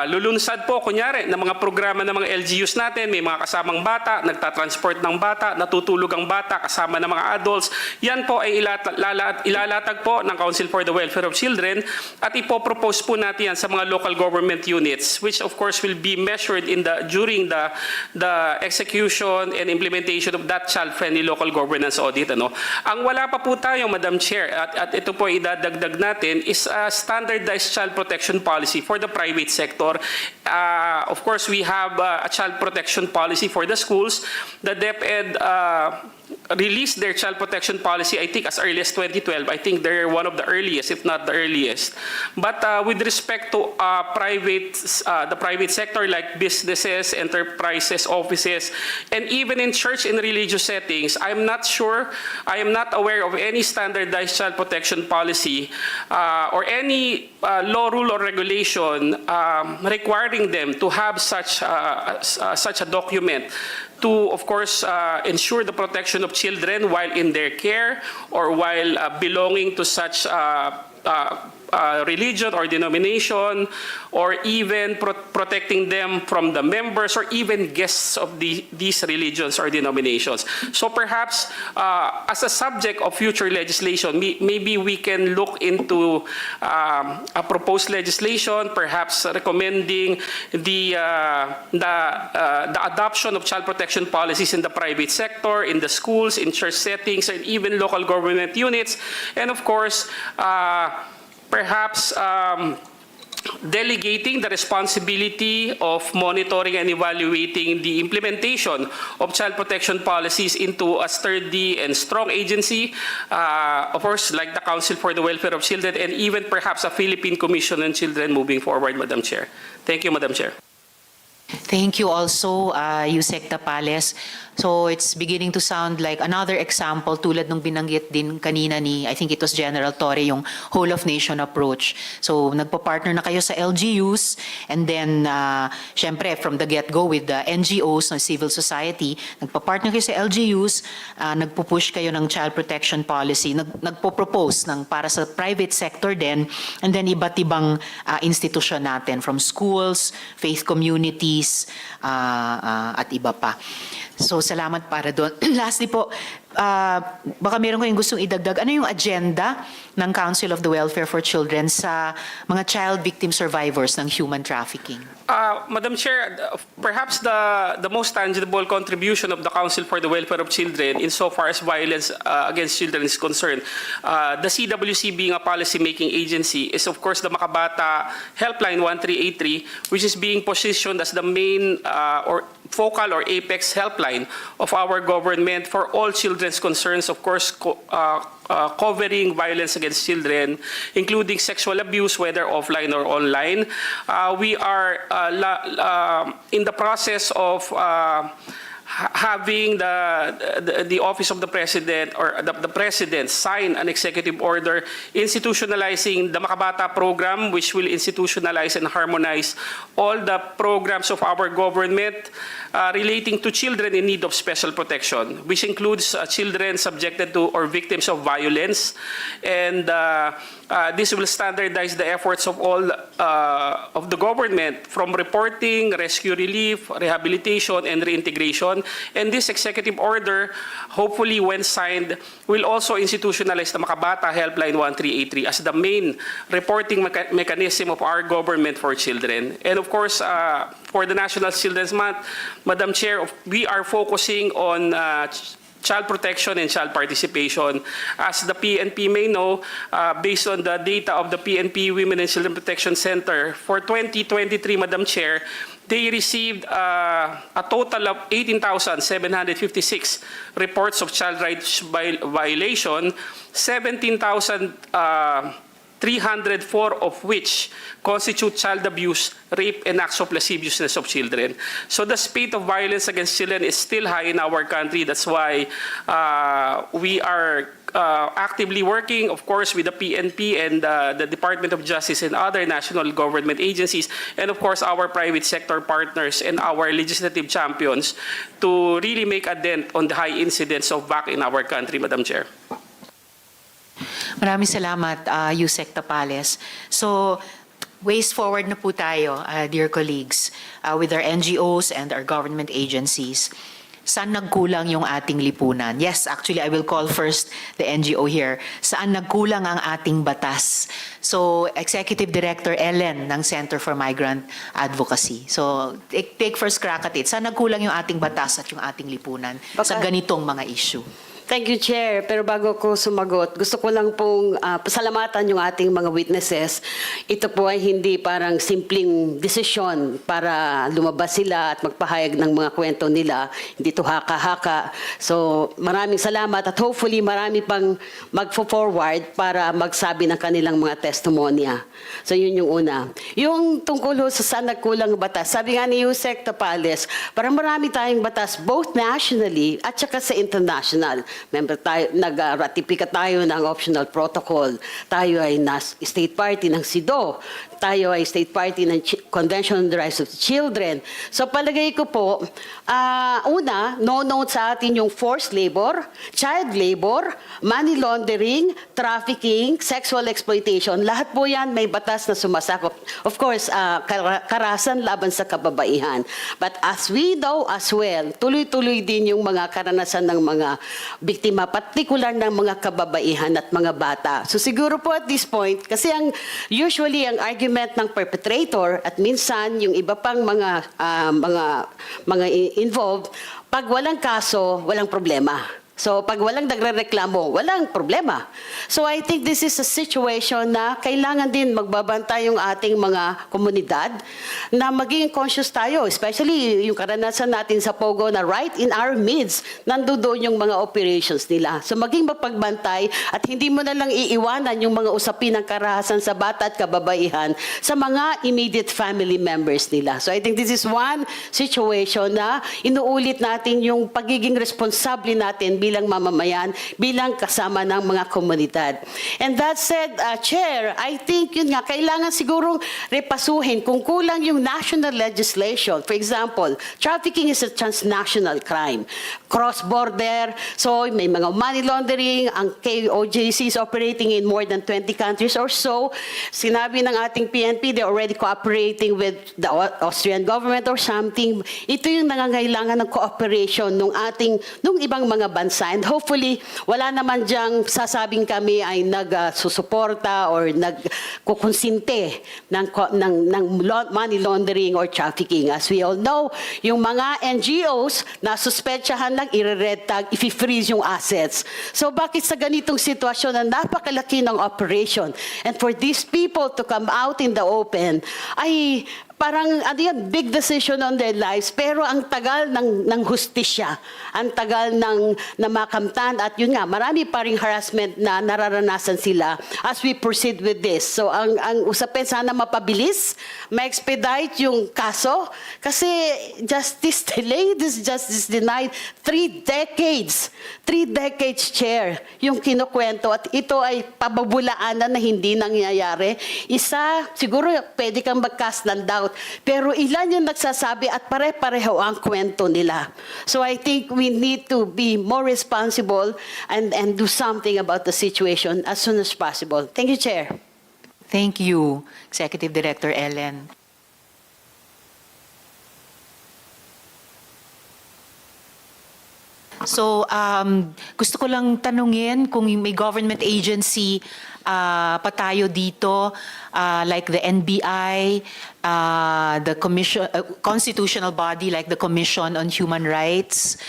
lulunsad po, kunyari, ng mga programa ng mga LGUs natin, may mga kasamang bata, nagtatransport ng bata, natutulog ang bata kasama ng mga adults. Yan po ay ilalatag po ng Council for the Welfare of Children at ipopropose po natin yan sa mga local government units, which of course will be measured during the execution and implementation of that child-friendly local governance audit. Ang wala pa po tayo, Madam Chair, at ito po idadagdag natin, is a standardized child protection policy for the private sector. Of course, we have a child protection policy for the schools. The DepEd released their child protection policy, I think, as early as 2012. I think they're one of the earliest, if not the earliest. But with respect to the private sector, like businesses, enterprises, offices, and even in church and religious settings, I'm not sure, I am not aware of any standardized child protection policy or any law, rule, or regulation requiring them to have such a document to, of course, ensure the protection of children while in their care or while belonging to such religion or denomination, or even protecting them from the members or even guests of these religions or denominations. So perhaps as a subject of future legislation, maybe we can look into a proposed legislation, perhaps recommending the adoption of child protection policies in the private sector, in the schools, in church settings, and even local government units. And of course, perhaps delegating the responsibility of monitoring and evaluating the implementation of child protection policies into a sturdy and strong agency, of course, like the Council for the Welfare of Children, and even perhaps a Philippine Commission on Children moving forward, Madam Chair. Thank you, Madam Chair. Thank you also, Yusek Tapales. So it's beginning to sound like another example tulad nung binanggit din kanina ni, I think it was General Torre, yung whole of nation approach. So nagpa-partner na kayo sa LGUs, and then syempre from the get-go with the NGOs, no, civil society, nagpa-partner kayo sa LGUs, nagpo-push kayo ng child protection policy, nagpo-propose ng para sa private sector din, and then iba't ibang institusyon natin from schools, faith communities, at iba pa. So, salamat para doon. Lastly po, baka meron kayong gustong idagdag. Ano yung agenda ng Council of the Welfare for Children sa mga child victim survivors ng human trafficking? Madam Chair, perhaps the most tangible contribution of the Council for the Welfare of Children insofar as violence against children is concerned, the CWC being a policy-making agency is of course the Makabata Helpline 1383, which is being positioned as the main or focal or apex helpline of our government for all children's concerns, of course, covering violence against children, including sexual abuse, whether offline or online. We are in the process of having the Office of the President or the President sign an executive order institutionalizing the Makabata program, which will institutionalize and harmonize all the programs of our government relating to children in need of special protection, which includes children subjected to or victims of violence. And this will standardize the efforts of all of the government from reporting, rescue relief, rehabilitation, and reintegration. And this executive order, hopefully when signed, will also institutionalize the Makabata Helpline 1383 as the main reporting mechanism of our government for children. And of course, for the National Children's Month, Madam Chair, we are focusing on child protection and child participation. As the PNP may know, based on the data of the PNP Women and Children Protection Center, for 2023, Madam Chair, they received a total of 18,756 reports of child rights violation, 17,304 of which constitute child abuse, rape, and acts of lasciviousness of children. So the spate of violence against children is still high in our country. That's why we are actively working, of course, with the PNP and the Department of Justice and other national government agencies, and of course our private sector partners and our legislative champions to really make a dent on the high incidence of VAC in our country, Madam Chair. Maraming salamat, Yusek Tapales. So, ways forward na po tayo, dear colleagues, with our NGOs and our government agencies. Saan nagkulang yung ating lipunan? Yes, actually, I will call first the NGO here. Saan nagkulang ang ating batas? So, Executive Director Ellen ng Center for Migrant Advocacy. So, take first crack at it. Saan nagkulang yung ating batas at yung ating lipunan sa ganitong mga issue? Thank you, Chair. Pero bago ko sumagot, gusto ko lang pong pasalamatan yung ating mga witnesses. Ito po ay hindi parang simpleng desisyon para lumabas sila at magpahayag ng mga kwento nila. Hindi to haka-haka. So maraming salamat at hopefully marami pang magfo-forward para magsabi ng kanilang mga testimonya. So yun yung una. Yung tungkol sa saan nagkulang batas, sabi nga ni Yusek Tapales, parang marami tayong batas both nationally at saka sa international. Member tayo, nag-ratifika tayo ng optional protocol. Tayo ay state party ng SIDO. tayo ay state party ng Convention on the Rights of Children. So palagay ko po, una, no-note sa atin yung forced labor, child labor, money laundering, trafficking, sexual exploitation. Lahat po yan may batas na sumasakop. Of course, karahasan laban sa kababaihan. But as we know as well, tuloy-tuloy din yung mga karanasan ng mga biktima, particular ng mga kababaihan at mga bata. So siguro po at this point, kasi usually ang argument ng perpetrator at minsan yung iba pang mga involved, pag walang kaso, walang problema. So pag walang nagrereklamo, walang problema. So I think this is a situation na kailangan din magbabantay yung ating mga komunidad na maging conscious tayo, especially yung karanasan natin sa Pogo na right in our midst, nandoon yung mga operations nila. So maging mapagbantay at hindi mo na lang iiwanan yung mga usapin ng karahasan sa bata at kababaihan sa mga immediate family members nila. So I think this is one situation na inuulit natin yung pagiging responsable natin bilang mamamayan, bilang kasama ng mga komunidad. And that said, Chair, I think yun nga, kailangan sigurong repasuhin kung kulang yung national legislation. For example, trafficking is a transnational crime. Cross-border, so may mga money laundering, ang KOJC is operating in more than 20 countries or so. Sinabi ng ating PNP, they're already cooperating with the Austrian government or something. Ito yung nangangailangan ng cooperation nung ibang mga bansa. And hopefully, wala naman diyang sasabing kami ay nagsusuporta or nagkukonsinte ng money laundering or trafficking. As we all know, yung mga NGOs na suspetsyahan lang, i-red tag, i-freeze yung assets. So bakit sa ganitong sitwasyon na napakalaki ng operation and for these people to come out in the open, ay parang big decision on their lives, pero ang tagal ng hustisya, ang tagal ng makamtan, at yun nga, marami pa ring harassment na nararanasan sila as we proceed with this. So ang usapin, sana mapabilis, ma-expedite yung kaso, kasi justice delayed is justice denied. 3 decades, Chair, yung kinukwento, at ito ay pababulaanan na hindi nangyayari. Isa, siguro pwede kang mag-cast ng doubt, pero ilan yung nagsasabi at pare-pareho ang kwento nila. So I think we need to be more responsible and do something about the situation as soon as possible. Thank you, Chair. Thank you, Executive Director Ellen. So, gusto ko lang tanungin kung may government agency pa tayo dito, like the NBI, the commission, constitutional body like the Commission on Human Rights.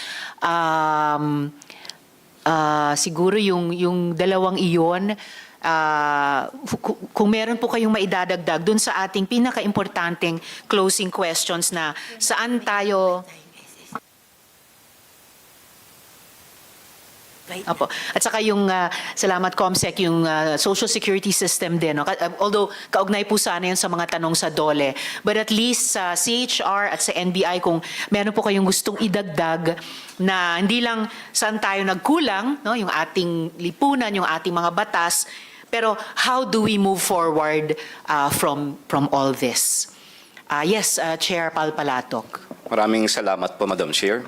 Siguro yung dalawang iyon, kung meron po kayong maidadagdag dun sa ating pinaka-importanteng closing questions na saan tayo... Opo. At saka yung, salamat Comsec, yung social security system din. No? Although, kaugnay po sana yun sa mga tanong sa DOLE. But at least sa CHR at sa NBI, kung meron po kayong gustong idagdag na hindi lang saan tayo nagkulang, no? Yung ating lipunan, yung ating mga batas, pero how do we move forward from all this? Yes, Chair Palpalatok. Maraming salamat po, Madam Chair.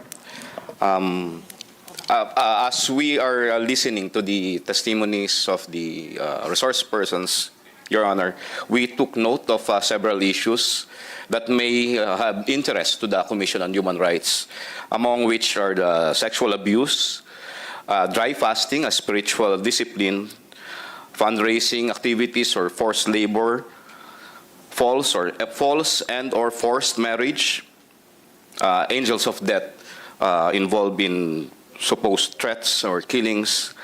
As we are listening to the testimonies of the resource persons, Your Honor, we took note of several issues that may have interest to the Commission on Human Rights, among which are the sexual abuse, dry fasting, a spiritual discipline, fundraising activities or forced labor, false and or forced marriage, angels of death involved in supposed threats or killings,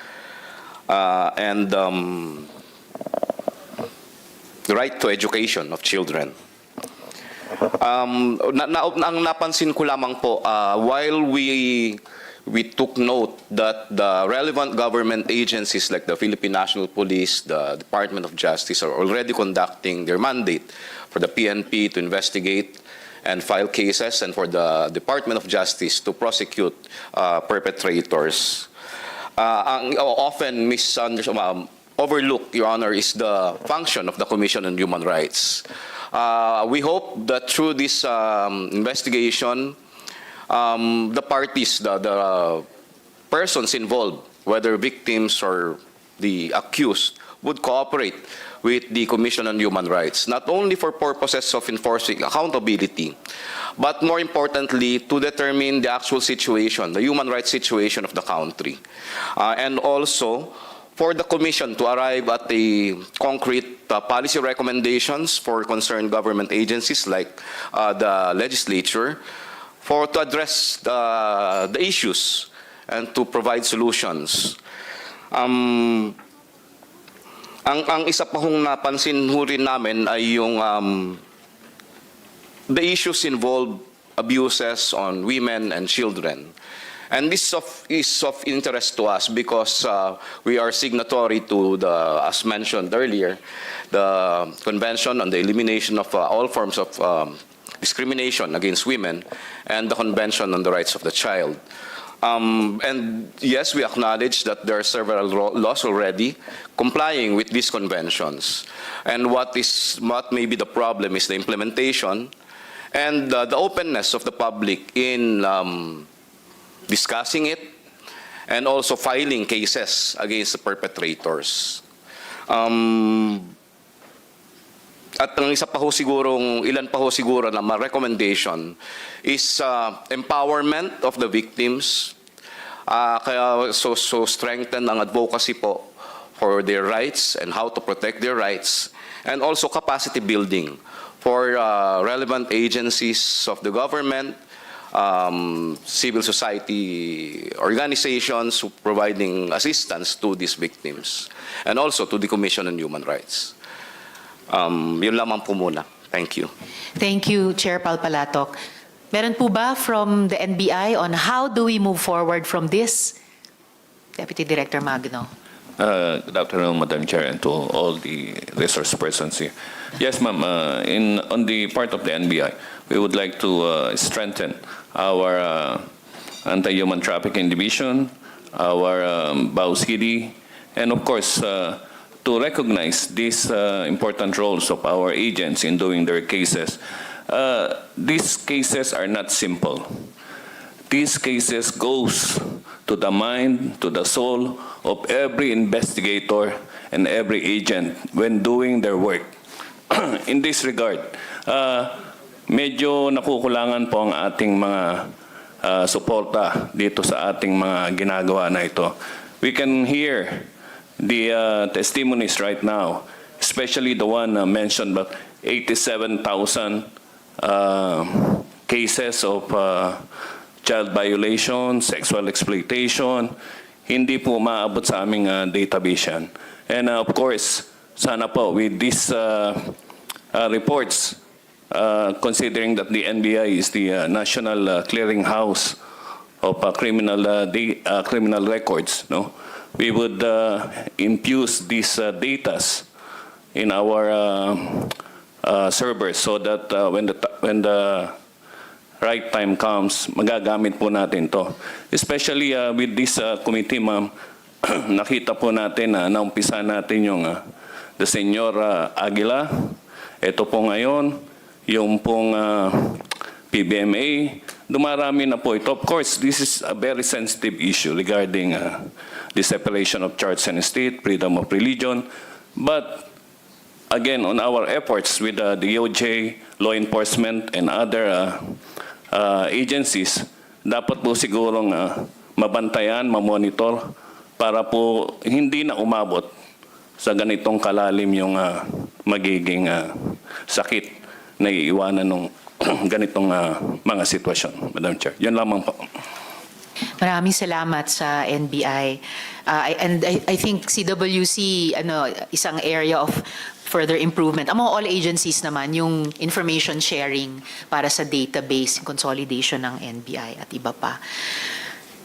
and the right to education of children. Ang napansin ko lamang po, while we took note that the relevant government agencies like the Philippine National Police, the Department of Justice are already conducting their mandate for the PNP to investigate and file cases, and for the Department of Justice to prosecute perpetrators. Ang often overlook, Your Honor, is the function of the Commission on Human Rights. We hope that through this investigation, the parties, the persons involved, whether victims or the accused, would cooperate with the Commission on Human Rights, not only for purposes of enforcing accountability, but more importantly, to determine the actual situation, the human rights situation of the country. And also, for the Commission to arrive at the concrete policy recommendations for concerned government agencies like the legislature, to address the issues and to provide solutions. Ang isa pa hong napansin ho rin namin ay yung the issues involve abuses on women and children. And this is of interest to us because we are signatory to the, as mentioned earlier, the Convention on the Elimination of all forms of discrimination against women and the Convention on the Rights of the Child. And yes, we acknowledge that there are several laws already complying with these conventions. And what may be the problem is the implementation and the openness of the public in discussing it and also filing cases against the perpetrators. At ang isa pa ho sigurong, ilan pa ho siguro na ma-recommendation is empowerment of the victims. Kaya so strengthen ang advocacy po for their rights and how to protect their rights, and also capacity building for relevant agencies of the government, civil society organizations providing assistance to these victims, and also to the Commission on Human Rights. Yun lamang po muna. Thank you. Thank you, Chair Palpalatok. Meron po ba from the NBI on how do we move forward from this? Deputy Director Magno. Good afternoon, Madam Chair, and to all the resource persons here. Yes, ma'am. On the part of the NBI, we would like to strengthen our anti-human trafficking division, our BAU-CD, and of course, to recognize these important roles of our agents in doing their cases. These cases are not simple. These cases goes to the mind, to the soul of every investigator and every agent when doing their work. In this regard, medyo nakukulangan po ang ating mga suporta dito sa ating mga ginagawa na ito. We can hear the testimonies right now, especially the one mentioned about 87,000 cases of child violation, sexual exploitation, hindi po maabot sa aming database yan. And of course, sana po with these reports, considering that the NBI is the national clearinghouse of criminal records, no? We would infuse these datas in our servers so that when the right time comes, magagamit po natin to. Especially with this committee, ma'am, nakita po natin na naumpisa natin yung the Senyor Aguila. Ito po ngayon, yung pong PBMA. Dumarami na po ito. Of course, this is a very sensitive issue regarding the separation of church and state, freedom of religion. But again, on our efforts with the DOJ, law enforcement, and other agencies, dapat po sigurong mabantayan, mamonitor, para po hindi na umabot sa ganitong kalalim yung magiging sakit na iiwanan ng ganitong mga sitwasyon, Madam Chair. Yan lamang po. Maraming salamat sa NBI. And I think CWC, isang area of further improvement. Among all agencies naman, yung information sharing para sa database, consolidation ng NBI at iba pa.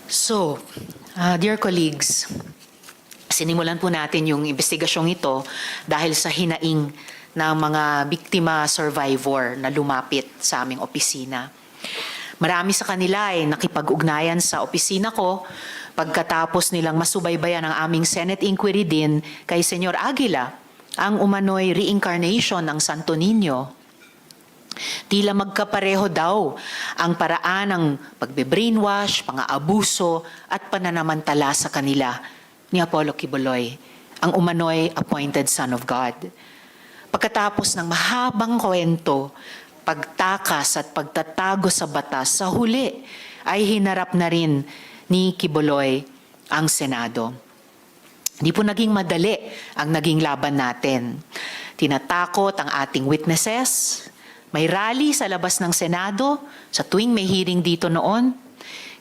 So, dear colleagues, sinimulan po natin yung investigasyong ito dahil sa hinaing ng mga biktima survivor na lumapit sa aming opisina. Marami sa kanila ay nakipag-ugnayan sa opisina ko pagkatapos nilang masubaybayan ang aming Senate inquiry din kay Senyor Aguila, ang umano'y reincarnation ng Santo Niño. Tila magkapareho daw ang paraan ng pagbe-brainwash, pang-aabuso at pananamantala sa kanila ni Apollo Quiboloy, ang umano'y appointed Son of God. Pagkatapos ng mahabang kwento, pagtakas at pagtatago sa batas, sa huli ay hinarap na rin ni Quiboloy ang Senado. Hindi po naging madali ang naging laban natin. Tinatakot ang ating witnesses. May rally sa labas ng Senado sa tuwing may hearing dito noon.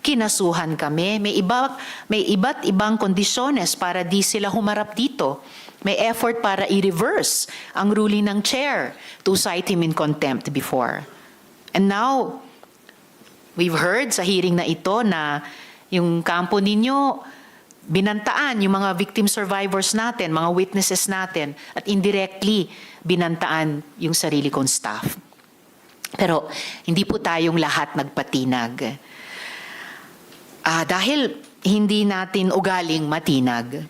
Kinasuhan kami. May iba't ibang kondisyones para di sila humarap dito. May effort para i-reverse ang ruling ng chair to cite him in contempt before. And now, we've heard sa hearing na ito na yung kampo ninyo, binantaan yung mga victim survivors natin, mga witnesses natin, at indirectly binantaan yung sarili kong staff. Pero hindi po tayong lahat nagpatinag. Dahil hindi natin ugaling matinag.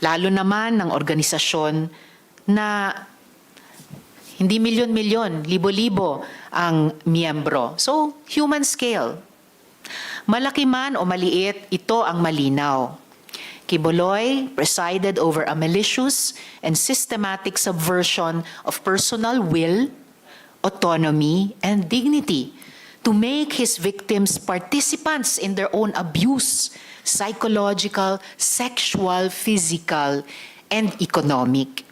Lalo naman ng organisasyon na hindi milyon-milyon, libo-libo ang miyembro. So, human scale. Malaki man o maliit, ito ang malinaw. Quiboloy presided over a malicious and systematic subversion of personal will, autonomy, and dignity to make his victims participants in their own abuse, psychological, sexual, physical, and economic.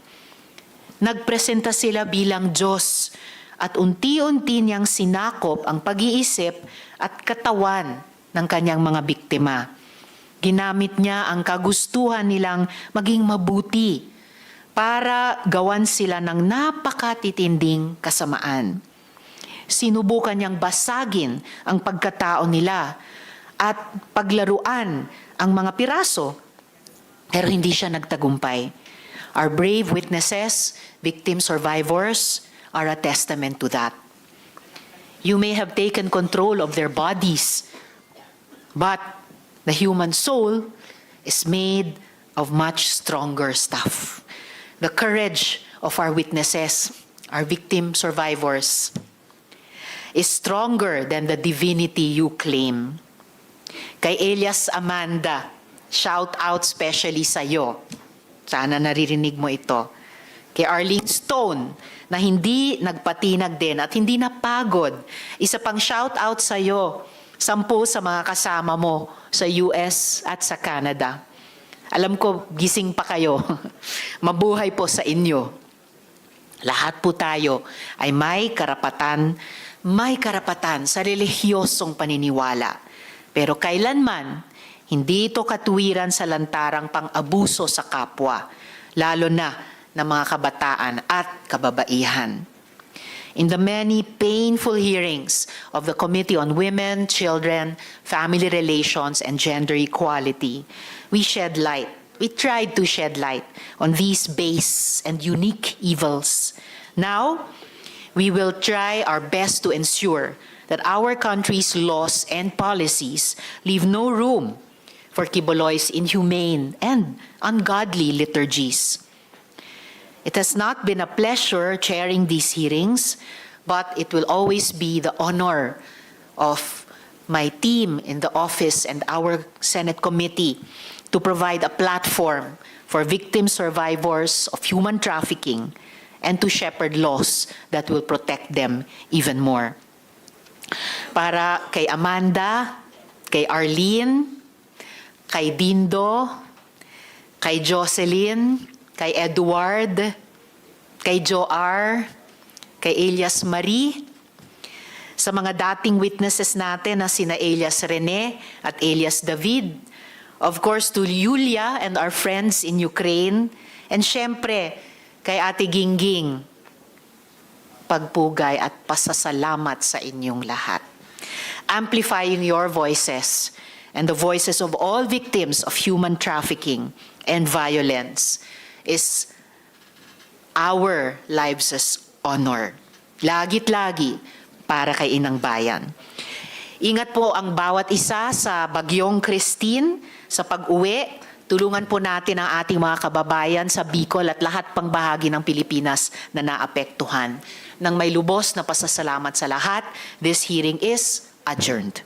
Nagpresenta sila bilang Diyos at unti-unti niyang sinakop ang pag-iisip at katawan ng kanyang mga biktima. Ginamit niya ang kagustuhan nilang maging mabuti para gawan sila ng napakatitinding kasamaan. Sinubukan niyang basagin ang pagkatao nila at paglaruan ang mga piraso, pero hindi siya nagtagumpay. Our brave witnesses, victim survivors, are a testament to that. You may have taken control of their bodies, but the human soul is made of much stronger stuff. The courage of our witnesses, our victim survivors, is stronger than the divinity you claim. Kay Elias Amanda, shout out specially sa'yo. Sana naririnig mo ito. Kay Arlene Stone, na hindi nagpatinag din at hindi napagod. Isa pang shout out sa'yo, 10 sa mga kasama mo sa US at sa Canada. Alam ko, gising pa kayo. Mabuhay po sa inyo. Lahat po tayo ay may karapatan sa relihiyosong paniniwala. Pero kailanman, hindi ito katuwiran sa lantarang pang-abuso sa kapwa, lalo na ng mga kabataan at kababaihan. In the many painful hearings of the Committee on Women, Children, Family Relations, and Gender Equality, we tried to shed light on these base and unique evils. Now, we will try our best to ensure that our country's laws and policies leave no room for Quiboloy's inhumane and ungodly liturgies. It has not been a pleasure chairing these hearings, but it will always be the honor of my team in the office and our Senate committee to provide a platform for victim survivors of human trafficking and to shepherd laws that will protect them even more. Para kay Amanda, kay Arlene, kay Dindo, kay Jocelyn, kay Edward, kay Joar, kay Elias Marie, sa mga dating witnesses natin na sina Elias Rene at Elias David, of course to Yulia and our friends in Ukraine, and syempre kay Ate Gingging, pagpugay at pasasalamat sa inyong lahat. Amplifying your voices and the voices of all victims of human trafficking and violence is our lives' honor. Lagit-lagi para kay Inang Bayan. Ingat po ang bawat isa sa Bagyong Christine sa pag-uwi. Tulungan po natin ang ating mga kababayan sa Bicol at lahat pang bahagi ng Pilipinas na naapektuhan. Nang may lubos na pasasalamat sa lahat, this hearing is adjourned.